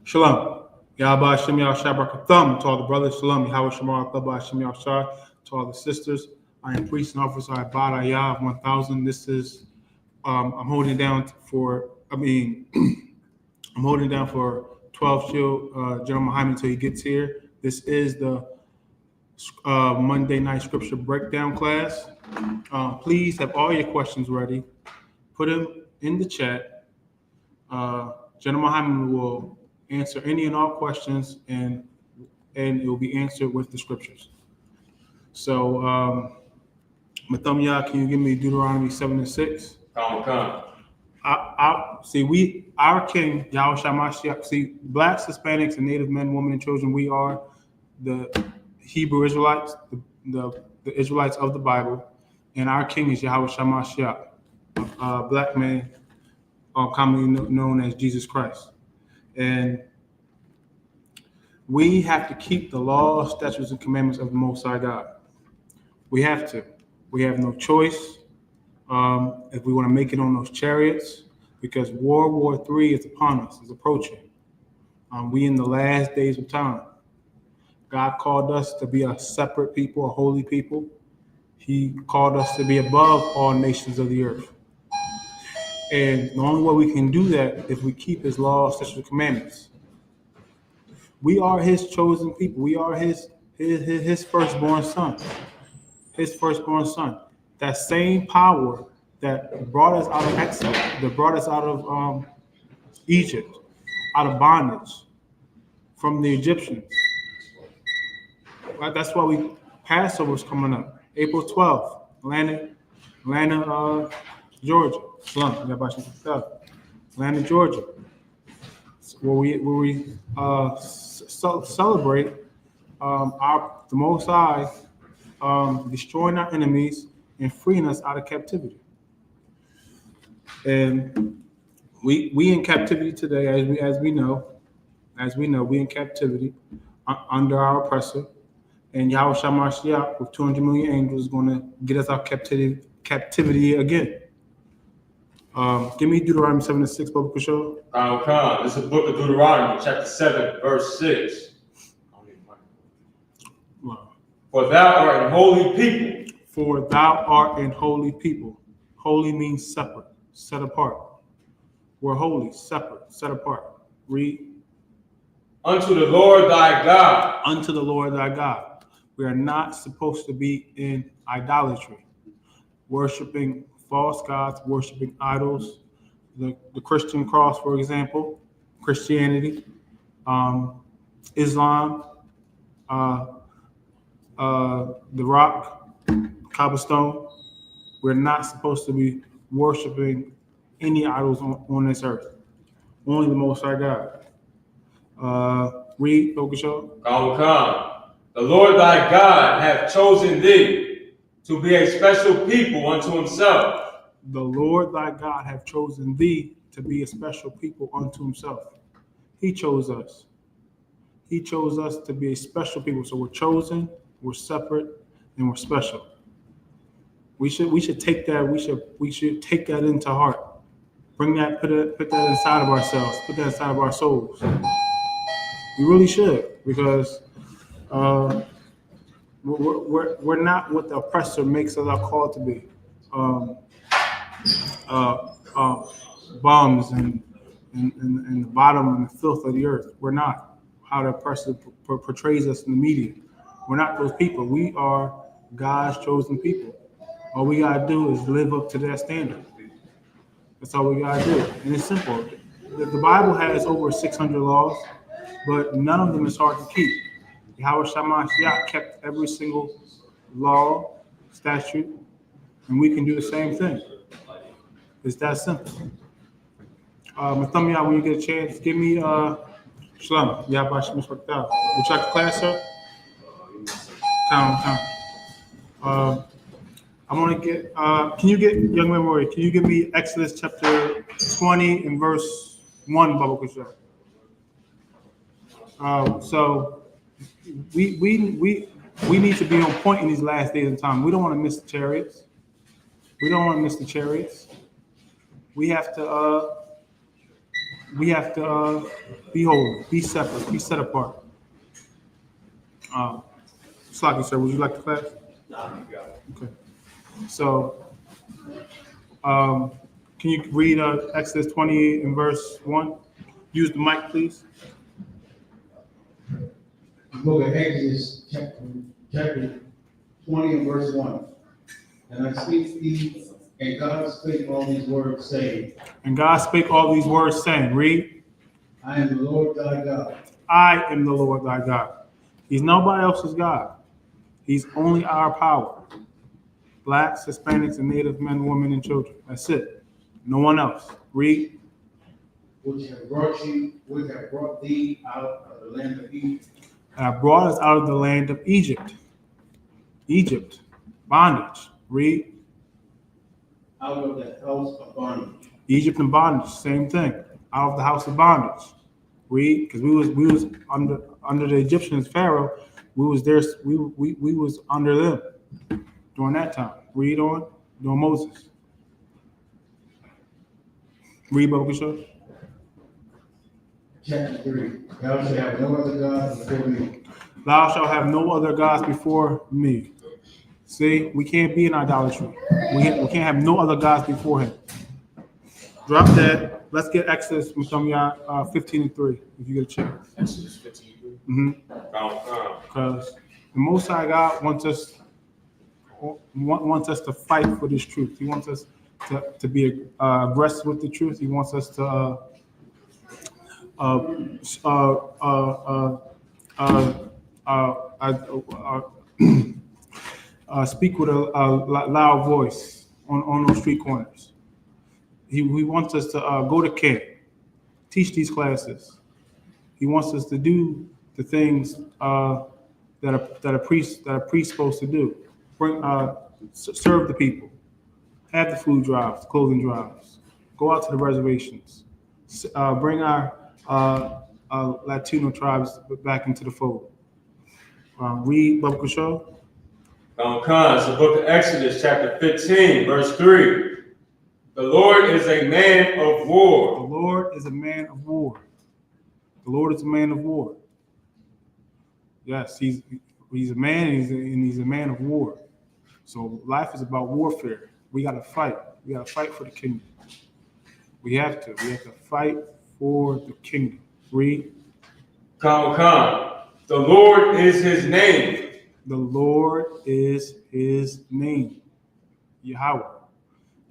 Shalom. Yahweh Shem Yahushuah to all the brothers. Shalom. Yahweh Shem Yahushuah to all the sisters. I am priest and officer. I bow to Yah 1000. This is I'm holding it down for. I'm holding it down for 12 Shield General Mahayaman until he gets here. This is the Monday night scripture breakdown class. Please have all your questions ready. Put them in the chat. General Mahayaman will answer any and all questions, and it will be answered with the scriptures. So, Mathumya, can you give me Deuteronomy 7:6? Come. Our king, Yahushua mashiach. See, blacks, Hispanics, and Native men, women, and children, we are the Hebrew Israelites, the Israelites of the Bible, and our king is Yahushua mashiach, black man, commonly known as Jesus Christ. And we have to keep the law, statutes, and commandments of the Most High God. We have to. We have no choice if we want to make it on those chariots, because World War III is upon us, is approaching. We in the last days of time. God called us to be a separate people, a holy people. He called us to be above all nations of the earth. And the only way we can do that is we keep his laws, statutes, and commandments. We are his chosen people. We are his firstborn son. His firstborn son. That same power that brought us out of exile, that brought us out of Egypt, out of bondage from the Egyptians. Right? That's why Passover is coming up. April 12th, Atlanta, Georgia. Atlanta, Georgia. Where we celebrate the Most High destroying our enemies and freeing us out of captivity. And we in captivity today, as we know, we in captivity under our oppressor. And Yahushua mashiach with 200 million angels is going to get us out of captivity again. Give me Deuteronomy 7:6, Baba Kushal. Come. This is the book of Deuteronomy, chapter 7, verse 6. For thou art an holy people. For thou art an holy people. Holy means separate, set apart. We're holy, separate, set apart. Read. Unto the Lord thy God. Unto the Lord thy God. We are not supposed to be in idolatry, worshiping false gods, worshiping idols. The Christian cross, for example, Christianity, Islam, the rock, cobblestone. We're not supposed to be worshiping any idols on this earth. Only the Most High God. Read, Okasho. Come. The Lord thy God hath chosen thee to be a special people unto himself. The Lord thy God hath chosen thee to be a special people unto himself. He chose us. He chose us to be a special people. So we're chosen, we're separate, and we're special. We should take that. We should take that into heart. Bring that, put that inside of ourselves. Put that inside of our souls. We really should, because we're not what the oppressor makes us called to be. Bums and the bottom and the filth of the earth. We're not how the oppressor portrays us in the media. We're not those people. We are God's chosen people. All we gotta do is live up to that standard. That's all we gotta do. And it's simple. The Bible has over 600 laws, but none of them is hard to keep. Yahushua mashiach kept every single law, statute, and we can do the same thing. It's that simple. Mathumya, when you get a chance, give me Shalom. Yahweh Shem Yahushuah. Would you like to class, sir? Count. I want to get, can you get, young memory, can you give me Exodus chapter 20 and verse 1, Baba Kusha? So we need to be on point in these last days of time. We don't want to miss the chariots. We have to we have to be holy, be separate, be set apart. Slocky, sir, would you like the class? Okay. So, can you read Exodus 20 and verse 1? Use the mic, please. The book of Exodus, chapter 20 and verse 1. And I speak to thee, and God spake all these words, saying, And God spake all these words, saying, read, I am the Lord thy God. I am the Lord thy God. He's nobody else's God. He's only our power. Blacks, Hispanics, and Native men, women, and children. That's it. No one else. Read. Which have brought thee out of the land of Egypt. Brought us out of the land of Egypt. Egypt. Bondage. Read. Out of the house of bondage. Egypt and bondage. Same thing. Out of the house of bondage. Read. Because we was under the Egyptians, Pharaoh. We was there. We was under them during that time. Read on. During Moses. Read, YAHUSHUA. Chapter 3. Thou shalt have no other gods before me. Thou shalt have no other gods before me. See, we can't be in idolatry. We can't have no other gods before him. Drop that. Let's get Exodus from 15 and 3, if you get a chance. Exodus 15. Because the Most High God wants us to fight for this truth. He wants us to be aggressive with the truth. He wants us to speak with a loud voice on those street corners. He wants us to go to camp, teach these classes. He wants us to do the things that a priest supposed to do. Serve the people, have the food drives, clothing drives, go out to the reservations, bring our Latino tribes back into the fold. Read, YAHUSHUA. It's the book of Exodus, chapter 15, verse 3. The Lord is a man of war. The Lord is a man of war. The Lord is a man of war. Yes, he's a man, and he's a man of war. So life is about warfare. We got to fight. We got to fight for the kingdom. We have to. We have to fight for the kingdom. Read. The Lord is his name. The Lord is his name. YAHWAH.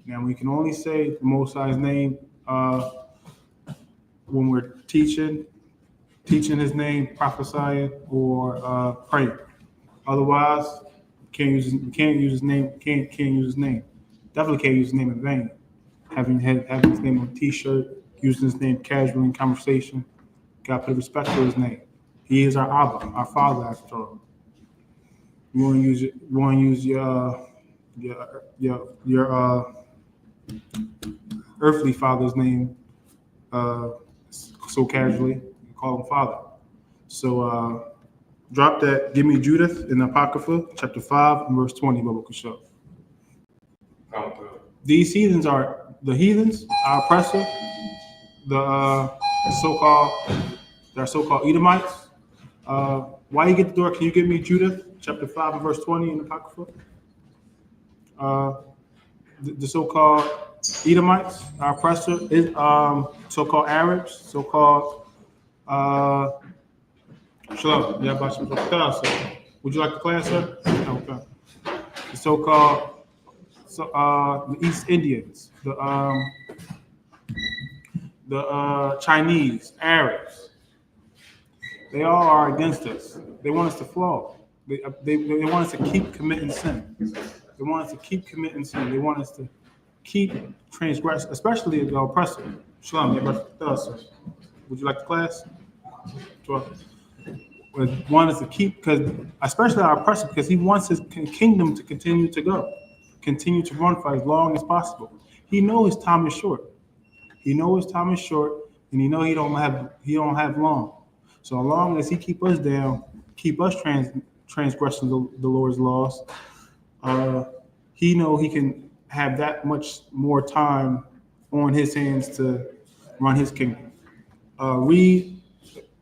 Now we can only say the Most High's name when we're teaching his name, prophesying, or praying. Otherwise, can't use his name. Can't use his name. Definitely can't use his name in vain. Having his name on a T-shirt, using his name casually in conversation. Gotta put respect to his name. He is our Abba, our Father, after all. You want to use your earthly father's name so casually, you call him Father. So drop that. Give me Judith in the Apocrypha, chapter 5, and verse 20, YAHUSHUA. These heathens are the heathens, our oppressor, the so-called Edomites. While you get the door, can you give me Judith, chapter 5 and verse 20 in the Apocrypha? The so-called Edomites, our oppressor, is so-called Arabs, so-called Shalom. Would you like the class, sir? Okay. The so-called the East Indians, the Chinese, Arabs. They all are against us. They want us to fall. They want us to keep committing sin. They want us to keep committing sin. They want us to keep transgressing, especially the oppressor. Shalom. Would you like the class? 12. Want us to keep, because especially our oppressor, because he wants his kingdom to continue to go, continue to run for as long as possible. He knows his time is short. He knows his time is short, and he knows he don't have long. So as long as he keep us down, keep us transgressing the Lord's laws, he know he can have that much more time on his hands to run his kingdom. Read,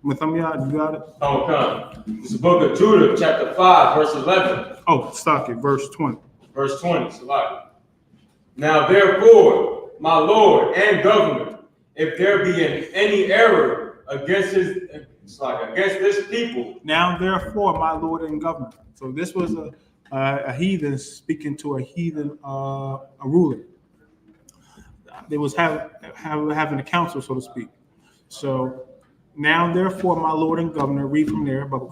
Mahayaman, you got it? Okay. It's the book of Judah, chapter 5, verse 11. Oh, stop it, verse 20. Verse 20, Salaki. Now therefore, my Lord and governor, if there be any error against against this people. Now therefore, my Lord and governor. So this was a heathen speaking to a heathen a ruler. They was having a council, so to speak. So now therefore, my Lord and governor, read from there, Come.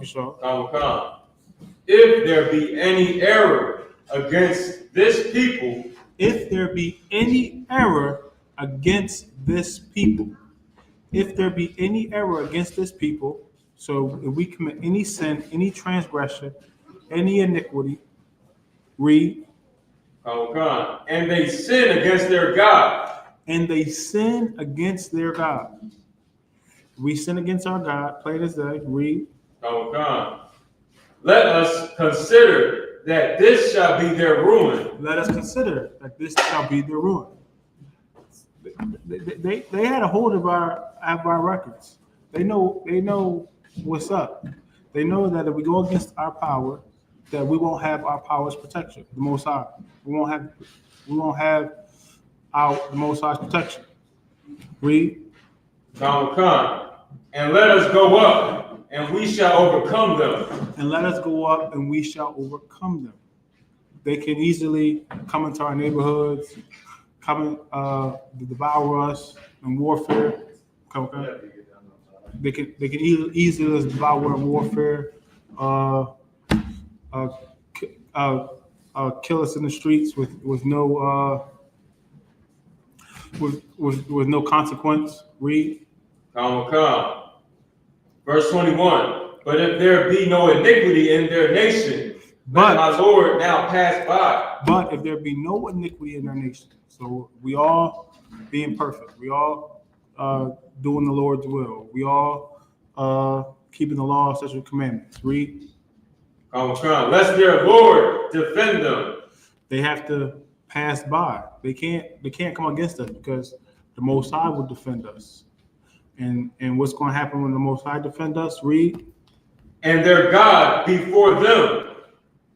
If there be any error against this people. If there be any error against this people. If there be any error against this people, so if we commit any sin, any transgression, any iniquity, read. And they sin against their God. And they sin against their God. We sin against our God, plain as day, read. Let us consider that this shall be their ruin. Let us consider that this shall be their ruin. They had a hold of our records. They know what's up. They know that if we go against our power, that we won't have our power's protection, the Most High. We won't have the Most High's protection. Read. And let us go up, and we shall overcome them. And let us go up, and we shall overcome them. They can easily come into our neighborhoods, come and devour us in warfare. Okay? They can easily devour in warfare, kill us in the streets with no consequence. Read. Verse 21. But if there be no iniquity in their nation, let my Lord now pass by. But if there be no iniquity in their nation, so we all being perfect, we all doing the Lord's will, we all keeping the law, statutes, and commandments. Read. Lest their Lord defend them. They have to pass by. They can't come against us because the Most High will defend us. And what's going to happen when the Most High defend us? Read. And their God before them,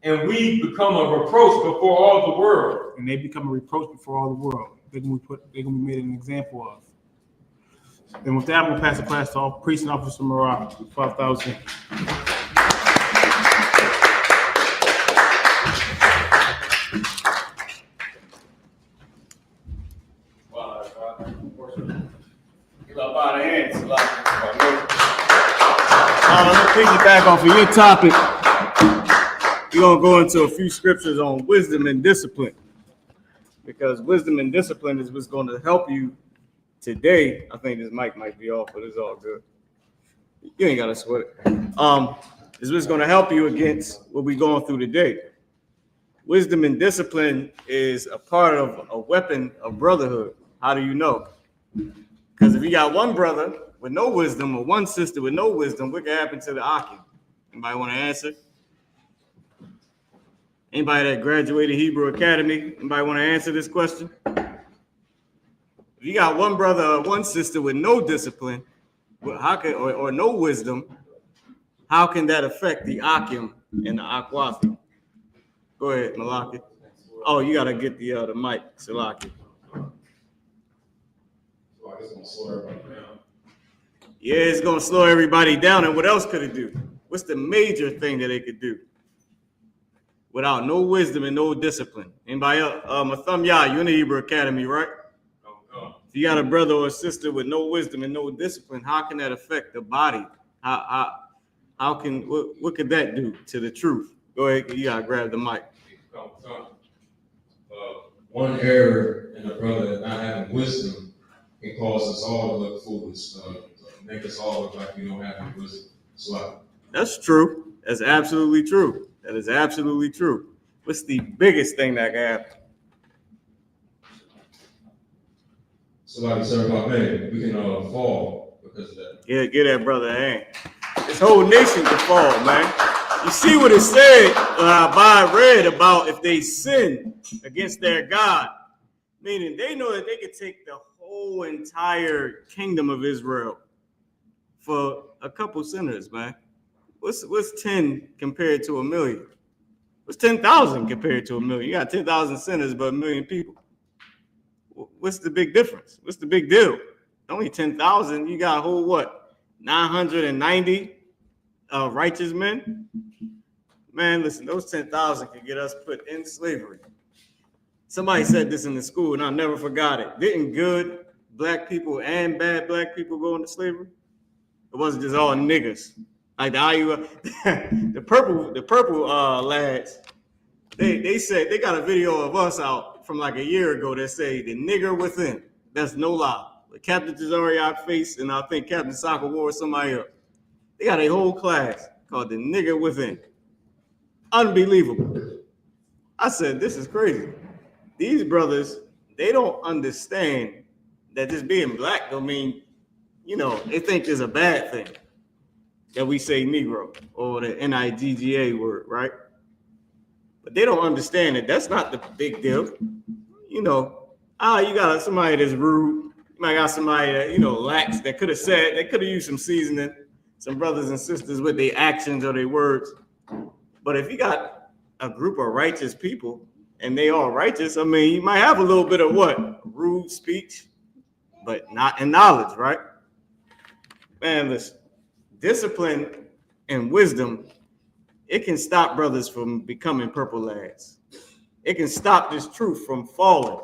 and we become a reproach before all the world. And they become a reproach before all the world. They're gonna be made an example of. And with that, I'm gonna pass the class to all priests and officers from Morocco. 5,000. Let me piggyback off of your topic. We're going to go into a few scriptures on wisdom and discipline. Because wisdom and discipline is what's going to help you today. I think this mic might be off, but it's all good. You ain't got to sweat it. Is what's going to help you against what we're going through today. Wisdom and discipline is a part of a weapon of brotherhood. How do you know? Because if you got one brother with no wisdom or one sister with no wisdom, what can happen to the Akim? Anybody want to answer? Anybody that graduated Hebrew Academy? Anybody want to answer this question? If you got one brother or one sister with no discipline, how can or no wisdom, how can that affect the Akim and the Akwathi? Go ahead, Malaki. Oh, you gotta get the mic, Salaki. Yeah, it's gonna slow everybody down. And what else could it do? What's the major thing that it could do? Without no wisdom and no discipline. Anybody else? Mahayaman, you're in the Hebrew Academy, right? If you got a brother or a sister with no wisdom and no discipline, how can that affect the body? How can what could that do to the truth? Go ahead, you gotta grab the mic. One error in a brother not having wisdom can cause us all to look foolish, make us all look like we don't have any wisdom. So that's true. That's absolutely true. That is absolutely true. What's the biggest thing that can happen? somebody serve our man, we can fall because of that. Yeah, get that brother a hand. This whole nation can fall, man. You see what it said, I read about if they sin against their God, meaning they know that they could take the whole entire kingdom of Israel for a couple sinners, man. What's 10 compared to a million? What's 10,000 compared to a million? You got 10,000 sinners, but a million people. What's the big difference? What's the big deal? Only 10,000. You got a whole, what, 990 righteous men? Man, listen, those 10,000 can get us put in slavery. Somebody said this in the school, and I never forgot it. Didn't good black people and bad black people go into slavery? It wasn't just all niggas. Like the IUIC, the purple lads, they said they got a video of us out from like a year ago that say the nigger within. That's no lie. With Captain Tazariak face, and I think Captain Soccer War or somebody else. They got a whole class called the nigger within. Unbelievable. I said, this is crazy. These brothers, they don't understand that just being black don't mean, you know, they think it's a bad thing that we say Negro or the NIGGA word, right? But they don't understand that that's not the big deal. You know, you got somebody that's rude. You might got somebody that, you know, lax, that could have said, they could have used some seasoning, some brothers and sisters with their actions or their words. But if you got a group of righteous people and they all righteous, I mean, you might have a little bit of what? Rude speech, but not in knowledge, right? Man, listen, discipline and wisdom, it can stop brothers from becoming purple lads. It can stop this truth from falling.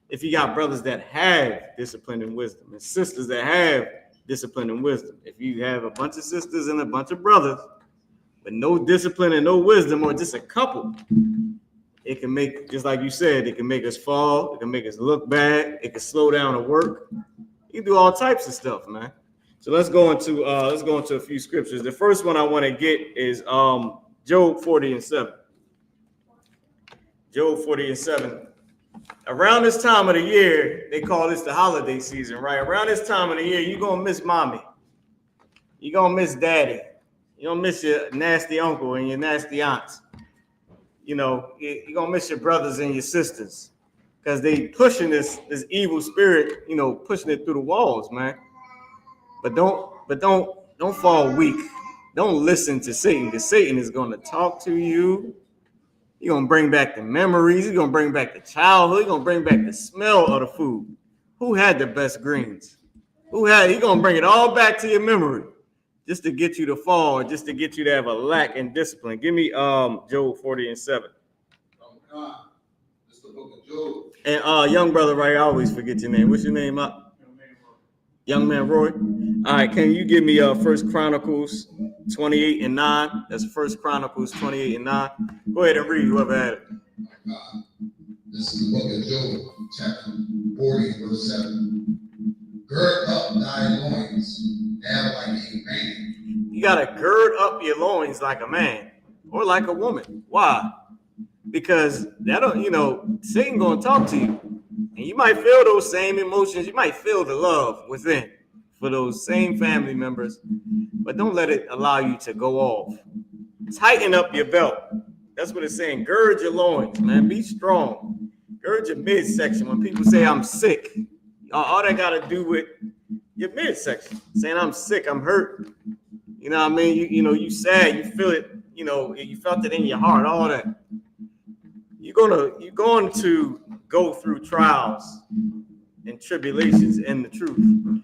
If you got brothers that have discipline and wisdom and sisters that have discipline and wisdom, if you have a bunch of sisters and a bunch of brothers with no discipline and no wisdom, or just a couple, it can make, just like you said, it can make us fall. It can make us look bad. It can slow down the work. You can do all types of stuff, man. So let's go into a few scriptures. The first one I want to get is Job 40:7. Job 40:7. Around this time of the year, they call this the holiday season, right? Around this time of the year, you're gonna miss mommy. You're gonna miss daddy. You're gonna miss your nasty uncle and your nasty aunts. You know, you're gonna miss your brothers and your sisters because they pushing this evil spirit, you know, pushing it through the walls, man. But don't fall weak. Don't listen to Satan, because Satan is gonna talk to you. He's gonna bring back the memories. He's gonna bring back the childhood. He's gonna bring back the smell of the food. Who had the best greens? He's gonna bring it all back to your memory just to get you to fall, just to get you to have a lack in discipline. Give me Job 40:7. Oh God, it's the book of Job. And young brother, right? I always forget your name. What's your name up? Young man Roy. All right, can you give me 1 Chronicles 28:9? That's 1 Chronicles 28:9. Go ahead and read, whoever had it. This is the book of Job, chapter 40:7. Gird up thy loins, now like a man. You gotta gird up your loins like a man or like a woman. Why? Because that don't, you know, Satan gonna talk to you. And you might feel those same emotions. You might feel the love within for those same family members, but don't let it allow you to go off. Tighten up your belt. That's what it's saying. Gird your loins, man. Be strong. Gird your midsection. When people say I'm sick, all that got to do with your midsection. Saying I'm sick, I'm hurt. You know what I mean? You know, you sad, you feel it. You know, you felt it in your heart. All that. You're going to go through trials and tribulations in the truth.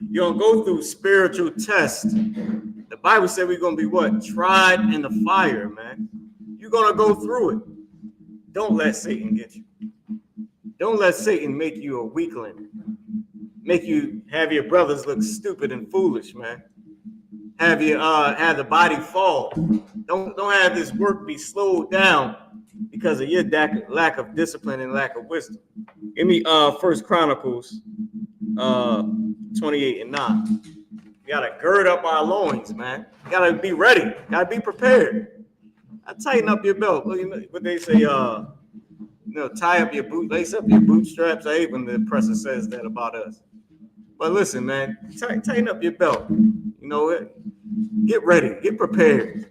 You're going to go through spiritual tests. The Bible said we're going to be what? Tried in the fire, man. You're going to go through it. Don't let Satan get you. Don't let Satan make you a weakling. Make you have your brothers look stupid and foolish, man. Have the body fall. Don't have this work be slowed down because of your lack of discipline and lack of wisdom. Give me 1 Chronicles 28:9. You gotta gird up our loins, man. You gotta be ready. You gotta be prepared. Tighten up your belt. Well, you know what they say, tie up your lace up your bootstraps. I hate when the presser says that about us. But listen, man, tighten up your belt. You know, get ready, get prepared.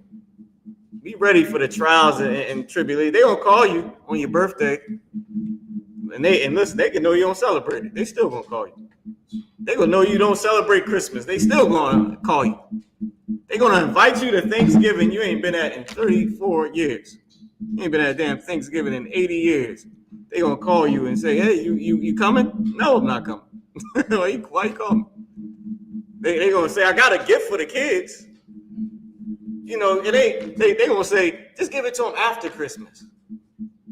Be ready for the trials and tribulations. They gonna call you on your birthday, and listen, they can know you don't celebrate it. They still gonna call you. They gonna know you don't celebrate Christmas. They still gonna call you. They gonna invite you to Thanksgiving you ain't been at in 34 years. You ain't been at damn Thanksgiving in 80 years. They gonna call you and say, hey, you coming? No, I'm not coming. Why you calling me? They gonna say, I got a gift for the kids. You know, it ain't, they gonna say, just give it to them after Christmas.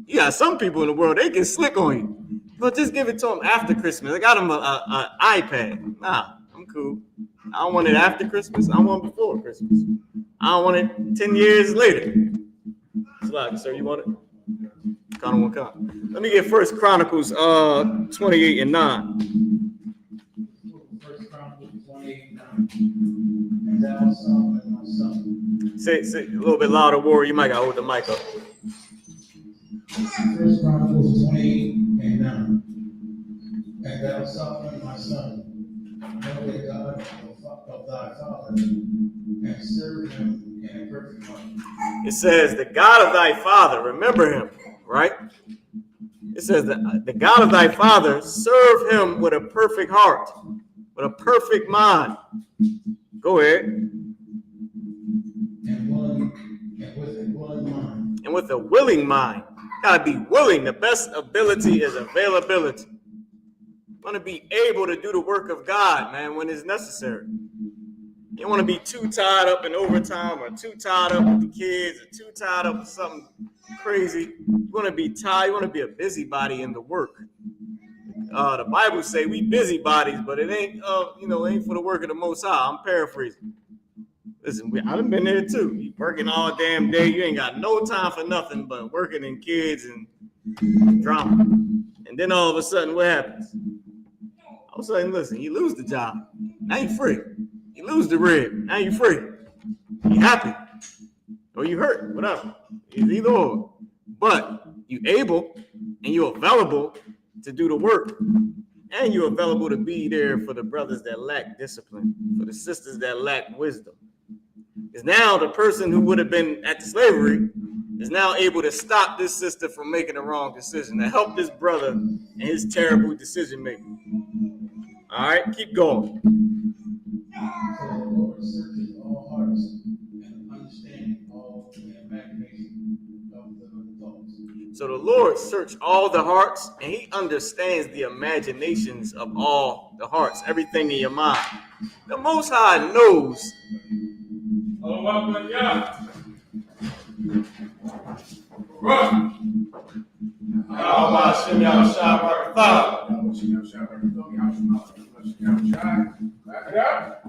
You got some people in the world, they get slick on you. But just give it to them after Christmas. I got them an iPad. Nah, I'm cool. I don't want it after Christmas. I want it before Christmas. I don't want it 10 years later. Slide, sir, you want it? Count one count. Let me get 1 Chronicles 28 and 9. 1 Chronicles 28 and 9. And thou, Solomon, my son. Say a little bit louder, Warrior. You might gotta hold the mic up. 1 Chronicles 28 and 9. And thou, Solomon, my son, know the God of thy father, and serve him in a perfect heart. It says, the God of thy father, remember him, right? It says, the God of thy father, serve him with a perfect heart, with a perfect mind. Go ahead. And with a willing mind. And with a willing mind. Gotta be willing. The best ability is availability. Want to be able to do the work of God, man, when it's necessary. You don't want to be too tied up in overtime or too tied up with the kids or too tied up with something crazy. You want to be tied. You want to be a busybody in the work. The Bible say we busybodies, but it ain't, it ain't for the work of the Most High. I'm paraphrasing. Listen, I've been there too. You working all damn day. You ain't got no time for nothing but working and kids and drama. And then all of a sudden, what happens? All of a sudden, listen, you lose the job. Now you're free. You lose the rib. Now you're free. You happy. Or you hurt. Whatever. It's either or. But you able and you're available to do the work. And you're available to be there for the brothers that lack discipline. For the sisters that lack wisdom. Because now the person who would have been at the slavery is now able to stop this sister from making the wrong decision. To help this brother in his terrible decision making. All right, keep going. So the Lord searches all hearts and understanding all the imagination of the thoughts. So the Lord searches all the hearts, and he understands the imaginations of all the hearts, everything in your mind. The Most High knows. Clap it up.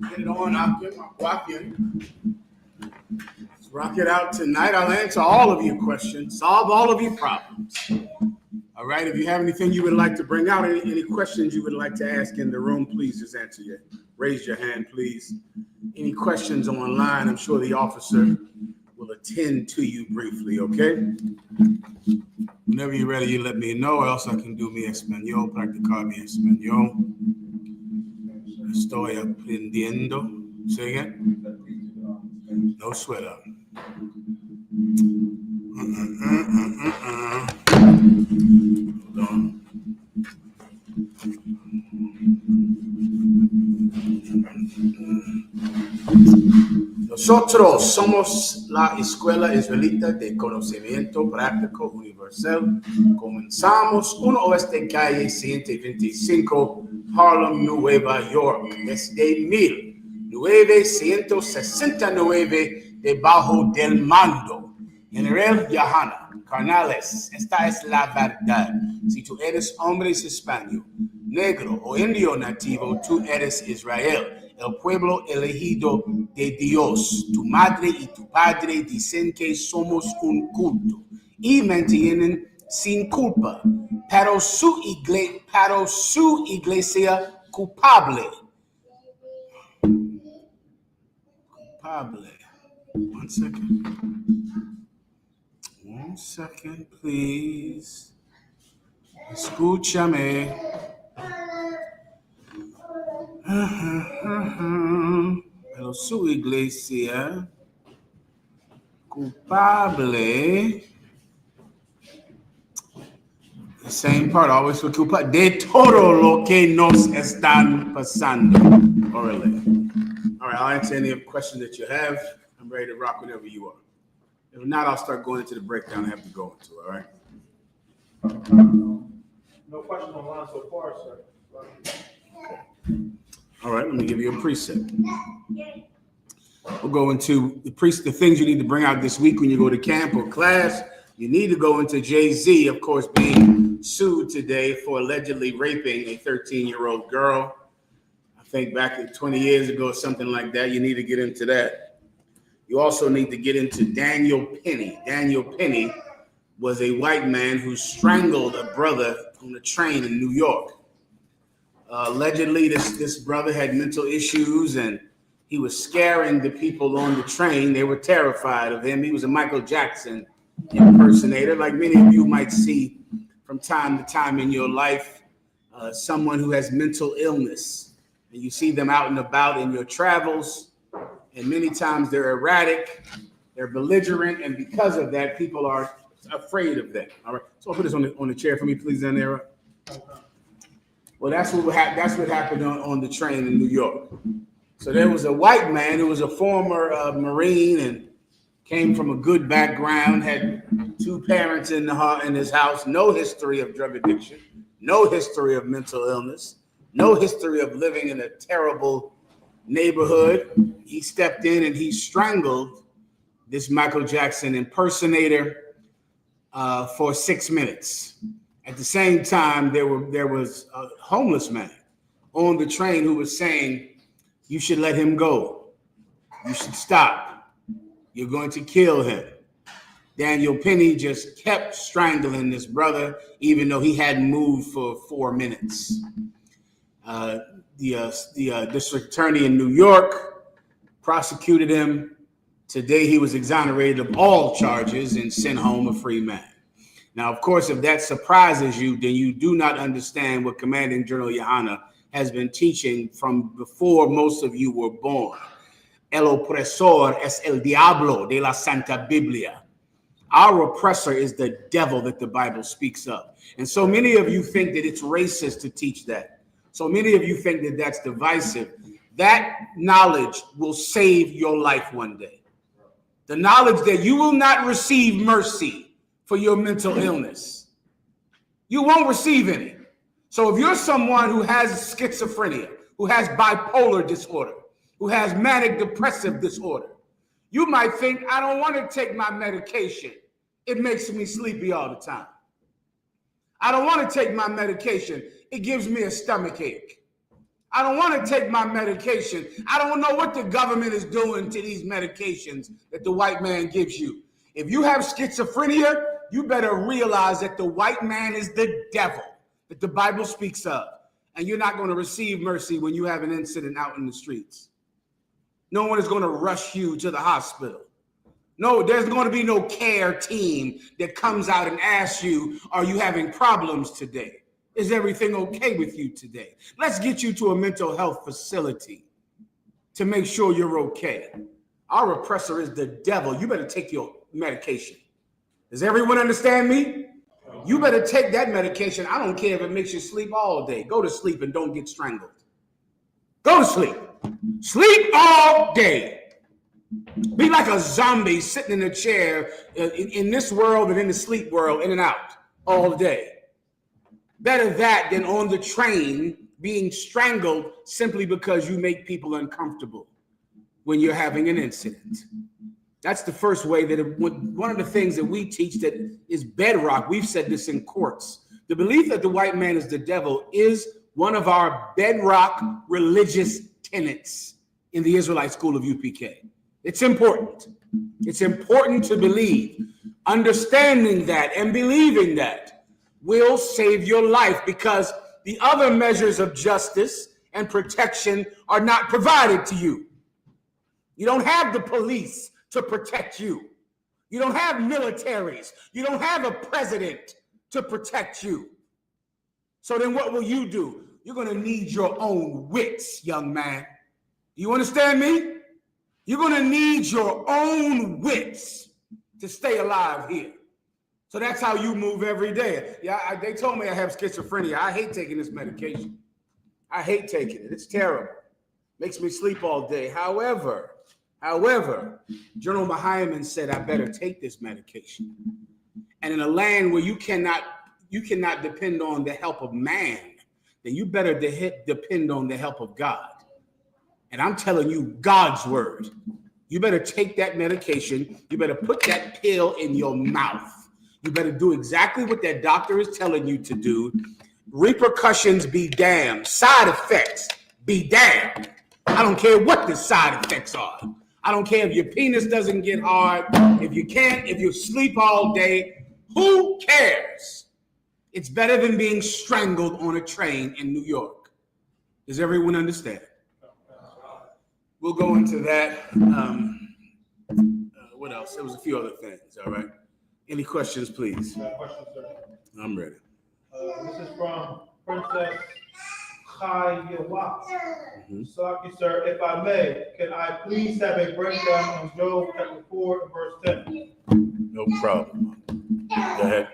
Get it on, I'll get my walking. Let's rock it out tonight. I'll answer all of your questions, solve all of your problems. All right, if you have anything you would like to bring out, any questions you would like to ask in the room, please just raise your hand, please. Any questions online, I'm sure the officer will attend to you briefly, okay? Whenever you're ready, you let me know, or else I can do mi español, practicar mi español. Estoy aprendiendo. Say again? No sweater. Hold on. Nosotros somos la Escuela Israelita de Conocimiento Práctico Universal. Comenzamos 1 Oeste Calle 125, Harlem, Nueva York, desde 1969, debajo del mando. General YAHANNA, carnales, esta es la verdad. Si tú eres hombre hispano, negro o indio nativo, tú eres Israel. El pueblo elegido de Dios, tu madre y tu padre dicen que somos un culto y mantienen sin culpa, pero su iglesia culpable. Culpable. 1 second. 1 second, please. Escúchame. Pero su iglesia culpable same part, always for culpa. De todo lo que nos están pasando. All right, I'll answer any questions that you have. I'm ready to rock whenever you are. If not, I'll start going into the breakdown I have to go into, all right? No questions online so far, sir. All right, let me give you a precept. We'll go into the things you need to bring out this week when you go to camp or class. You need to go into Jay-Z, of course, being sued today for allegedly raping a 13-year-old girl. I think back 20 years ago or something like that. You need to get into that. You also need to get into Daniel Penny. Daniel Penny was a white man who strangled a brother on a train in New York. Allegedly, this brother had mental issues and he was scaring the people on the train. They were terrified of him. He was a Michael Jackson impersonator, like many of you might see from time to time in your life, someone who has mental illness. And you see them out and about in your travels, and many times they're erratic, they're belligerent, and because of that, people are afraid of them. All right, so I'll put this on the chair for me, please, down there. Well, that's what happened on the train in New York. So there was a white man who was a former Marine and came from a good background, had 2 parents in his house, no history of drug addiction, no history of mental illness, no history of living in a terrible neighborhood. He stepped in and he strangled this Michael Jackson impersonator for 6 minutes. At the same time, there was a homeless man on the train who was saying, "You should let him go. You should stop. You're going to kill him." Daniel Penny just kept strangling this brother, even though he hadn't moved for 4 minutes. The district attorney in New York prosecuted him. Today, he was exonerated of all charges and sent home a free man. Now, of course, if that surprises you, then you do not understand what Commanding General YAHANNA has been teaching from before most of you were born. El opresor es el diablo de la Santa Biblia. Our oppressor is the devil that the Bible speaks of. And so many of you think that it's racist to teach that. So many of you think that that's divisive. That knowledge will save your life one day. The knowledge that you will not receive mercy for your mental illness. You won't receive any. So if you're someone who has schizophrenia, who has bipolar disorder, who has manic depressive disorder, you might think, I don't want to take my medication. It makes me sleepy all the time. I don't want to take my medication. It gives me a stomach ache. I don't want to take my medication. I don't know what the government is doing to these medications that the white man gives you. If you have schizophrenia, you better realize that the white man is the devil that the Bible speaks of. And you're not going to receive mercy when you have an incident out in the streets. No one is going to rush you to the hospital. No, there's going to be no care team that comes out and asks you, are you having problems today? Is everything okay with you today? Let's get you to a mental health facility to make sure you're okay. Our oppressor is the devil. You better take your medication. Does everyone understand me? You better take that medication. I don't care if it makes you sleep all day. Go to sleep and don't get strangled. Go to sleep. Sleep all day. Be like a zombie sitting in a chair in this world and in the sleep world, in and out all day. Better that than on the train being strangled simply because you make people uncomfortable when you're having an incident. That's the first way that one of the things that we teach that is bedrock. We've said this in courts. The belief that the white man is the devil is one of our bedrock religious tenets in the Israelite school of UPK. It's important. It's important to believe. Understanding that and believing that will save your life, because the other measures of justice and protection are not provided to you. You don't have the police to protect you. You don't have militaries. You don't have a president to protect you. So then what will you do? You're going to need your own wits, young man. You understand me? You're going to need your own wits to stay alive here. So that's how you move every day. Yeah, they told me I have schizophrenia. I hate taking this medication. I hate taking it. It's terrible. Makes me sleep all day. However, General Mahayaman said I better take this medication. And in a land where you cannot depend on the help of man, then you better depend on the help of God. And I'm telling you God's word. You better take that medication. You better put that pill in your mouth. You better do exactly what that doctor is telling you to do. Repercussions be damned. Side effects be damned. I don't care what the side effects are. I don't care if your penis doesn't get hard, if you sleep all day. Who cares? It's better than being strangled on a train in New York. Does everyone understand? We'll go into that. What else? There was a few other things, all right? Any questions, please? Questions, sir. I'm ready. This is from Princess YAHUAH. Sorry, sir, if I may, can I please have a breakdown on Job chapter 4 and verse 10? No problem. Go ahead.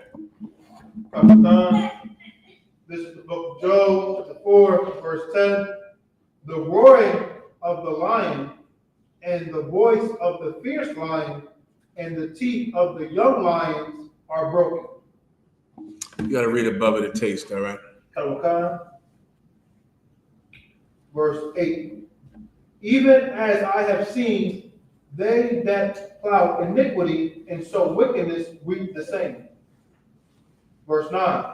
This is the book of Job, chapter 4, verse 10. The roaring of the lion and the voice of the fierce lion and the teeth of the young lions are broken. You got to read above it a taste, all right? Verse 8. Even as I have seen, they that plow iniquity and sow wickedness reap the same. Verse 9.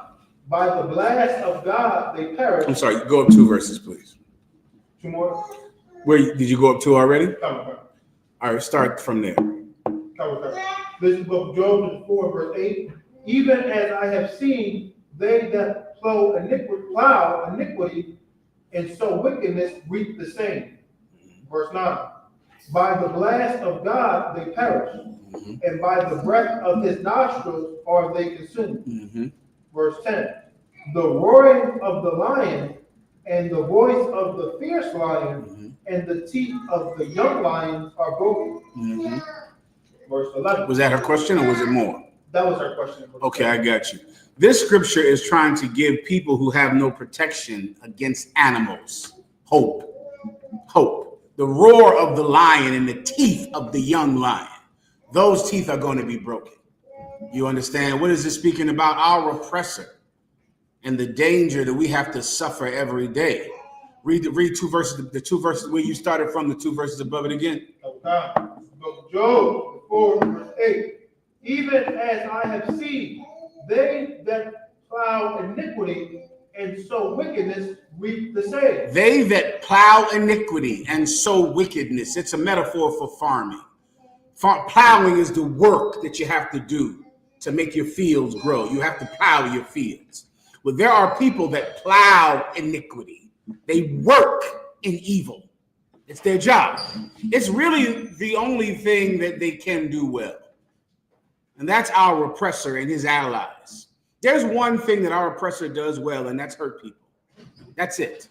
By the blast of God they perish. I'm sorry, go up 2 verses, please. 2 more. Where did you go up to already? Come. All right, start from there. This is the book of Job, 4, verse 8. Even as I have seen, they that plow iniquity and sow wickedness reap the same. Verse 9. By the blast of God they perish, and by the breath of his nostrils are they consumed. Verse 10. The roaring of the lion and the voice of the fierce lion and the teeth of the young lions are broken. Verse 11. Was that her question or was it more? That was her question. Okay, I got you. This scripture is trying to give people who have no protection against animals hope. Hope. The roar of the lion and the teeth of the young lion. Those teeth are going to be broken. You understand? What is it speaking about? Our oppressor and the danger that we have to suffer every day. Read 2 verses, the 2 verses where you started from, the 2 verses above it again. Job 4, verse 8. Even as I have seen, they that plow iniquity and sow wickedness reap the same. They that plow iniquity and sow wickedness. It's a metaphor for farming. Plowing is the work that you have to do to make your fields grow. You have to plow your fields. Well, there are people that plow iniquity. They work in evil. It's their job. It's really the only thing that they can do well. And that's our oppressor and his allies. There's one thing that our oppressor does well, and that's hurt people. That's it.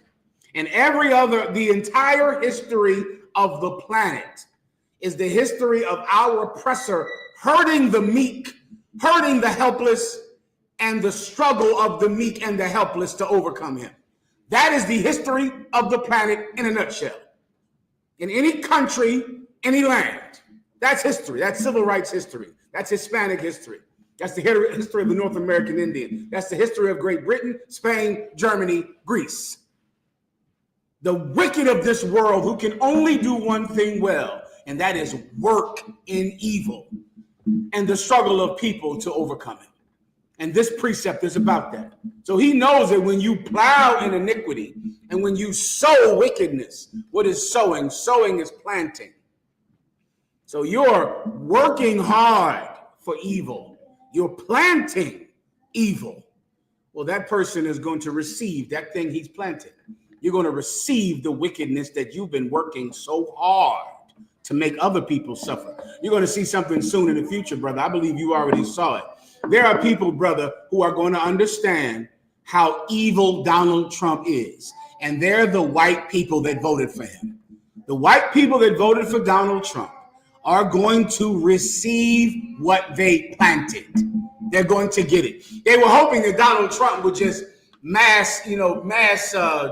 And the entire history of the planet is the history of our oppressor hurting the meek, hurting the helpless, and the struggle of the meek and the helpless to overcome him. That is the history of the planet in a nutshell. In any country, any land, that's history. That's civil rights history. That's Hispanic history. That's the history of the North American Indian. That's the history of Great Britain, Spain, Germany, Greece. The wicked of this world who can only do one thing well, and that is work in evil, and the struggle of people to overcome it. And this precept is about that. So he knows that when you plow in iniquity and when you sow wickedness, what is sowing? Sowing is planting. So you're working hard for evil. You're planting evil. Well, that person is going to receive that thing he's planted. You're going to receive the wickedness that you've been working so hard to make other people suffer. You're going to see something soon in the future, brother. I believe you already saw it. There are people, brother, who are going to understand how evil Donald Trump is. And they're the white people that voted for him. The white people that voted for Donald Trump are going to receive what they planted. They're going to get it. They were hoping that Donald Trump would just mass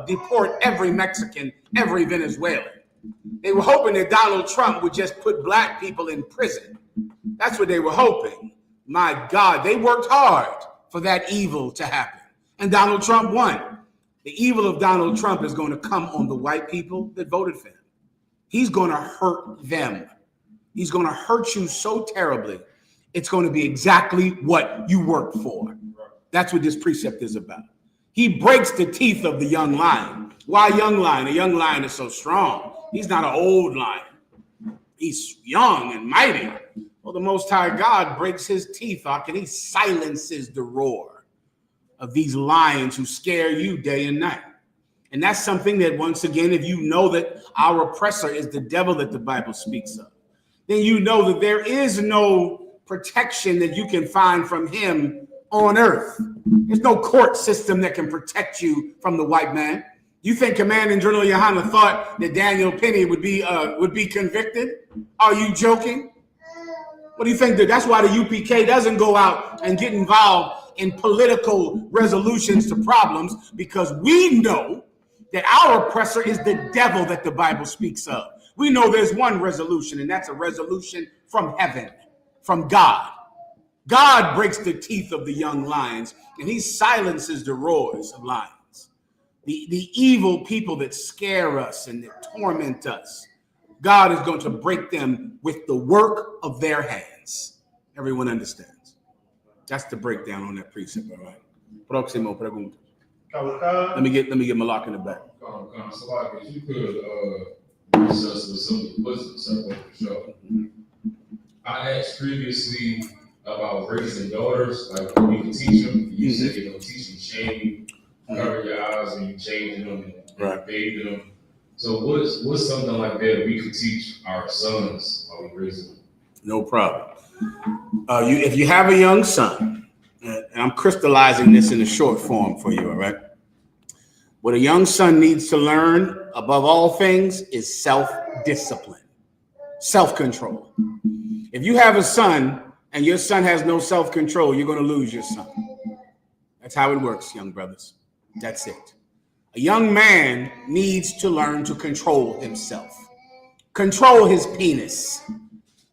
deport every Mexican, every Venezuelan. They were hoping that Donald Trump would just put black people in prison. That's what they were hoping. My God, they worked hard for that evil to happen. And Donald Trump won. The evil of Donald Trump is going to come on the white people that voted for him. He's going to hurt them. He's going to hurt you so terribly. It's going to be exactly what you worked for. That's what this precept is about. He breaks the teeth of the young lion. Why young lion? A young lion is so strong. He's not an old lion. He's young and mighty. Well, the Most High God breaks his teeth off and he silences the roar of these lions who scare you day and night. And that's something that, once again, if you know that our oppressor is the devil that the Bible speaks of, then you know that there is no protection that you can find from him on earth. There's no court system that can protect you from the white man. You think Commanding General YAHANNA thought that Daniel Penny would be convicted? Are you joking? What do you think? That's why the U.P.K. doesn't go out and get involved in political resolutions to problems, because we know that our oppressor is the devil that the Bible speaks of. We know there's one resolution, and that's a resolution from heaven, from God. God breaks the teeth of the young lions, and he silences the roars of lions. The evil people that scare us and that torment us, God is going to break them with the work of their hands. Everyone understands. That's the breakdown on that precept, all right? Próximo pregunta. Let me get Malak in the back. So, if you could discuss with some of the wisdom circle for sure. I asked previously about raising daughters, like we can teach them. You said you're going to teach them shame, cover your eyes when you're changing them and bathing them. So what's something like that we could teach our sons while we raise them? No problem. If you have a young son, and I'm crystallizing this in a short form for you, all right? What a young son needs to learn above all things is self-discipline, self-control. If you have a son and your son has no self-control, you're going to lose your son. That's how it works, young brothers. That's it. A young man needs to learn to control himself, control his penis,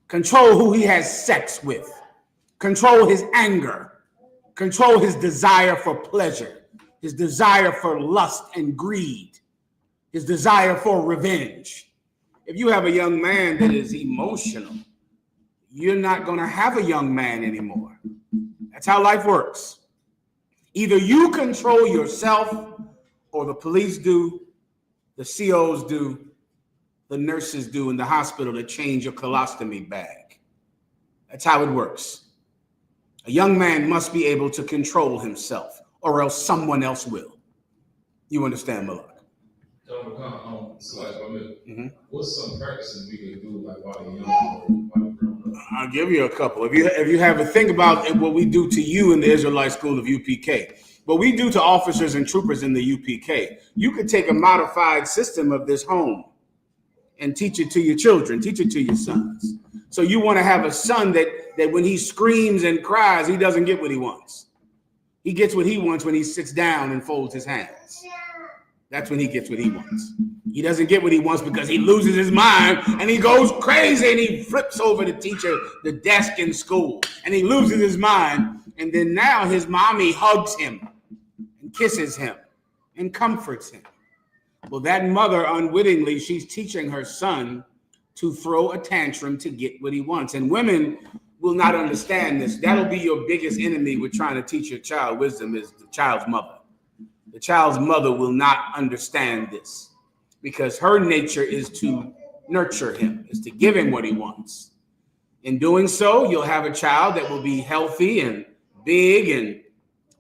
control who he has sex with, control his anger, control his desire for pleasure, his desire for lust and greed, his desire for revenge. If you have a young man that is emotional, you're not going to have a young man anymore. That's how life works. Either you control yourself, or the police do, the COs do, the nurses do in the hospital to change your colostomy bag. That's how it works. A young man must be able to control himself, or else someone else will. You understand, Malak? What's some practices we can do, like while you're young, while you're growing up? I'll give you a couple. If you have a think about what we do to you in the Israelite school of U.P.K., what we do to officers and troopers in the U.P.K., you could take a modified system of this home and teach it to your children, teach it to your sons. So you want to have a son that when he screams and cries, he doesn't get what he wants. He gets what he wants when he sits down and folds his hands. That's when he gets what he wants. He doesn't get what he wants because he loses his mind and he goes crazy and he flips over the teacher, the desk in school, and he loses his mind. And then now his mommy hugs him and kisses him and comforts him. Well, that mother unwittingly, she's teaching her son to throw a tantrum to get what he wants. And women will not understand this. That'll be your biggest enemy with trying to teach your child wisdom, is the child's mother. The child's mother will not understand this because her nature is to nurture him, is to give him what he wants. In doing so, you'll have a child that will be healthy and big and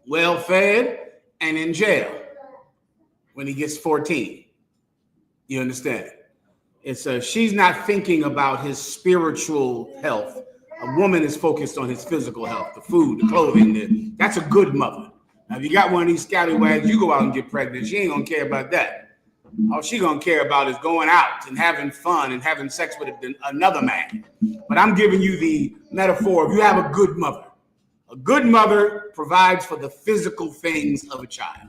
well-fed and in jail when he gets 14. You understand? She's not thinking about his spiritual health. A woman is focused on his physical health, the food, the clothing. That's a good mother. Now, if you got one of these scallywags, you go out and get pregnant. She ain't gonna care about that. All she gonna care about is going out and having fun and having sex with another man. But I'm giving you the metaphor. If you have a good mother, A good mother provides for the physical things of a child.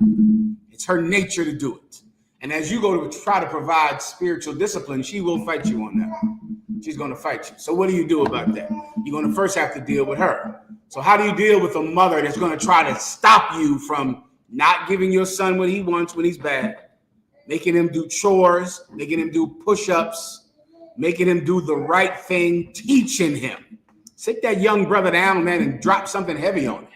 It's her nature to do it. And as you go to try to provide spiritual discipline, she will fight you on that. She's going to fight you. So what do you do about that? You're going to first have to deal with her. So how do you deal with a mother that's going to try to stop you from not giving your son what he wants when he's bad, making him do chores, making him do push-ups, making him do the right thing, teaching him? Sit that young brother down, man, and drop something heavy on him.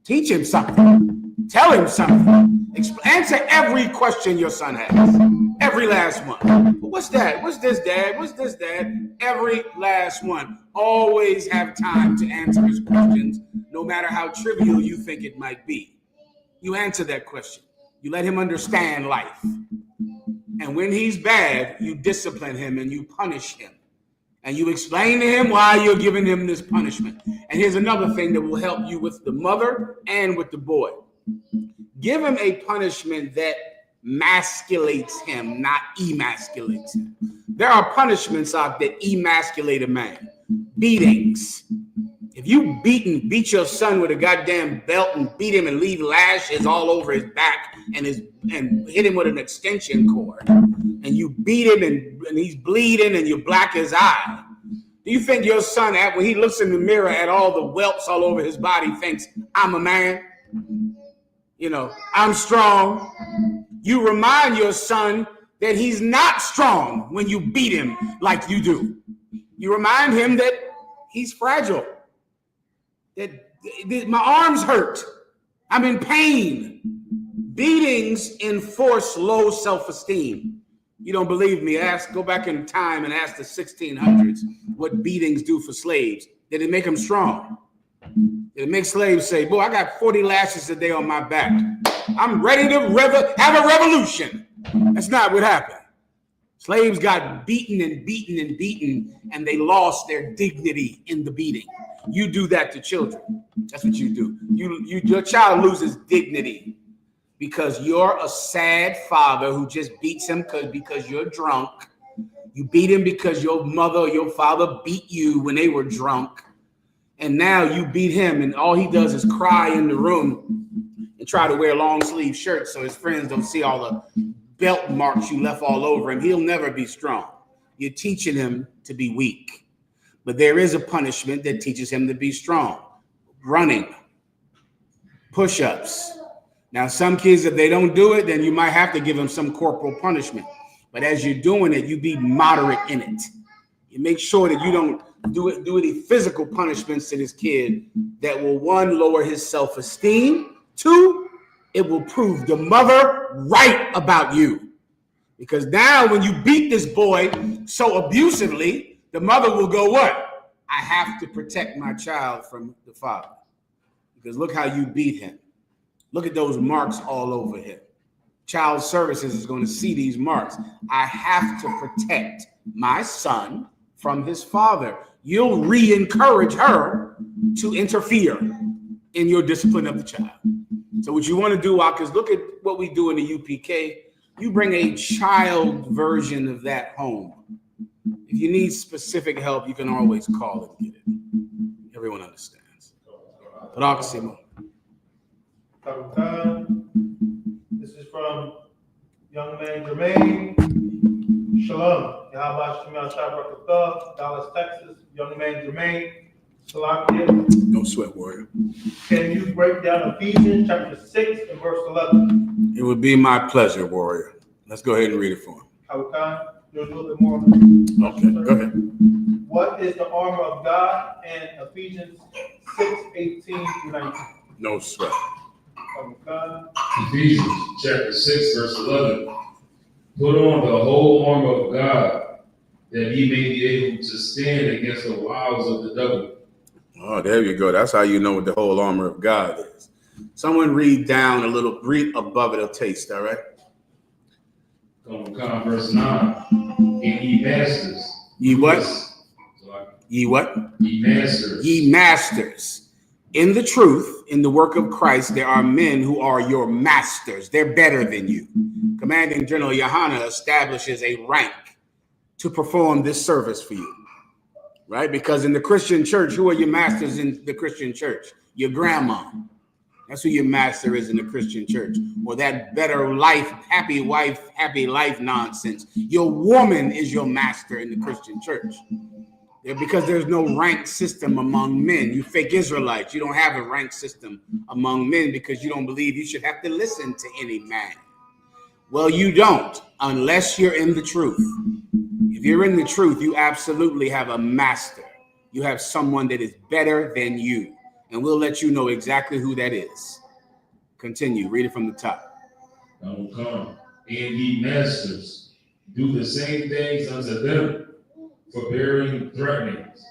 Teach him something. Tell him something. Answer every question your son has. Every last one. What's that? What's this, Dad? What's this, Dad? Every last one. Always have time to answer his questions, no matter how trivial you think it might be. You answer that question. You let him understand life. And when he's bad, you discipline him and you punish him. And you explain to him why you're giving him this punishment. And here's another thing that will help you with the mother and with the boy. Give him a punishment that masculates him, not emasculates him. There are punishments out that emasculate a man. Beatings. If you beat your son with a goddamn belt and beat him and leave lashes all over his back and hit him with an extension cord, and you beat him and he's bleeding and you black his eye, do you think your son, when he looks in the mirror at all the welts all over his body, thinks, I'm a man? You know, I'm strong. You remind your son that he's not strong when you beat him like you do. You remind him that he's fragile. That my arms hurt. I'm in pain. Beatings enforce low self-esteem. You don't believe me? Go back in time and ask the 1600s what beatings do for slaves. Did it make them strong? Did it make slaves say, boy, I got 40 lashes a day on my back. I'm ready to have a revolution. That's not what happened. Slaves got beaten and beaten and beaten, and they lost their dignity in the beating. You do that to children. That's what you do. Your child loses dignity because you're a sad father who just beats him because you're drunk. You beat him because your mother or your father beat you when they were drunk. And now you beat him, and all he does is cry in the room and try to wear long sleeve shirts so his friends don't see all the belt marks you left all over him. He'll never be strong. You're teaching him to be weak. But there is a punishment that teaches him to be strong. Running, push-ups. Now, some kids, if they don't do it, then you might have to give them some corporal punishment. But as you're doing it, you be moderate in it. You make sure that you don't do any physical punishments to this kid that will, one, lower his self-esteem. Two, it will prove the mother right about you. Because now when you beat this boy so abusively, the mother will go, what? I have to protect my child from the father. Because look how you beat him. Look at those marks all over him. Child Services is going to see these marks. I have to protect my son from his father. You'll re-encourage her to interfere in your discipline of the child. So what you want to do, is look at what we do in the U.P.K. You bring a child version of that home. If you need specific help, you can always call and get it. Everyone understands. Próximo. This is from young man Jermaine. Shalom. YAHUAH, Dallas, Texas. Young man Jermaine. Salakia. Don't sweat, warrior. Can you break down Ephesians chapter 6 and verse 11? It would be my pleasure, warrior. Let's go ahead and read it for him. There's a little bit more. Okay, go ahead. What is the armor of God? And Ephesians 6:18-19. No sweat. Ephesians chapter 6, verse 11. Put on the whole armor of God, that ye may be able to stand against the wiles of the devil. Oh, there you go. That's how you know what the whole armor of God is. Someone read down a little, read above it a taste, all right? Verse 9. And ye masters. Ye what? Ye what? Ye masters. Ye masters. In the truth, in the work of Christ, there are men who are your masters. They're better than you. Commanding General YAHANNA establishes a rank to perform this service for you, right? Because in the Christian church, who are your masters in the Christian church? Your grandma. That's who your master is in the Christian church. Or that better life, happy wife, happy life nonsense. Your woman is your master in the Christian church. Because there's no rank system among men. You fake Israelites. You don't have a rank system among men because you don't believe you should have to listen to any man. Well, you don't unless you're in the truth. If you're in the truth, you absolutely have a master. You have someone that is better than you. And we'll let you know exactly who that is. Continue. Read it from the top. Come. And ye masters, do the same things unto them, forbearing threatenings,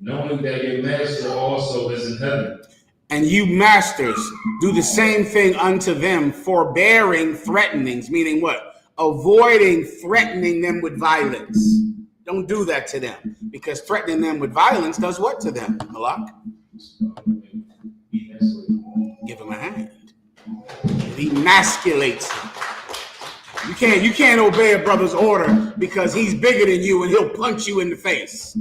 knowing that your master also is in heaven. And you masters, do the same thing unto them, forbearing threatenings, meaning what? Avoiding threatening them with violence. Don't do that to them, because threatening them with violence does what to them, Malak? Give him a hand. It emasculates him. You can't obey a brother's order because he's bigger than you and he'll punch you in the face.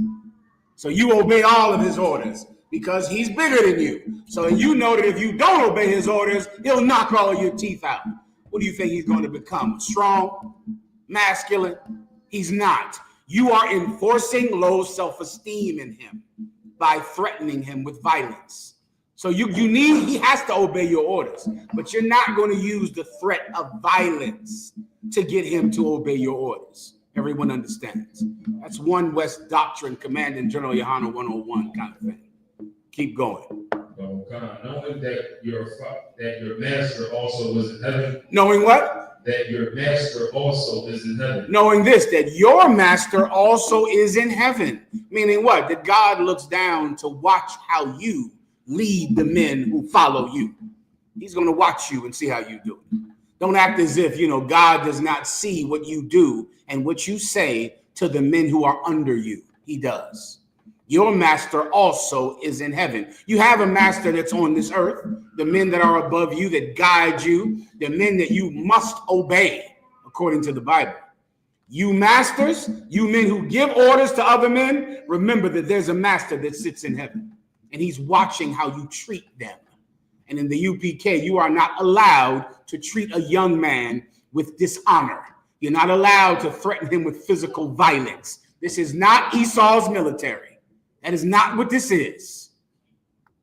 So you obey all of his orders because he's bigger than you. So you know that if you don't obey his orders, he'll knock all of your teeth out. What do you think he's going to become? Strong? Masculine? He's not. You are enforcing low self-esteem in him by threatening him with violence. So he has to obey your orders, but you're not going to use the threat of violence to get him to obey your orders. Everyone understands. That's One West Doctrine, Commanding General YAHANNA 101 kind of thing. Keep going. Knowing that your master also was in heaven. Knowing what? That your master also is in heaven. Knowing this, that your master also is in heaven. Meaning what? That God looks down to watch how you lead the men who follow you. He's going to watch you and see how you do it. Don't act as if, God does not see what you do and what you say to the men who are under you. He does. Your master also is in heaven. You have a master that's on this earth, the men that are above you, that guide you, the men that you must obey according to the Bible. You masters, you men who give orders to other men, remember that there's a master that sits in heaven. And he's watching how you treat them. And in the U.P.K, you are not allowed to treat a young man with dishonor. You're not allowed to threaten him with physical violence. This is not Esau's military. That is not what this is.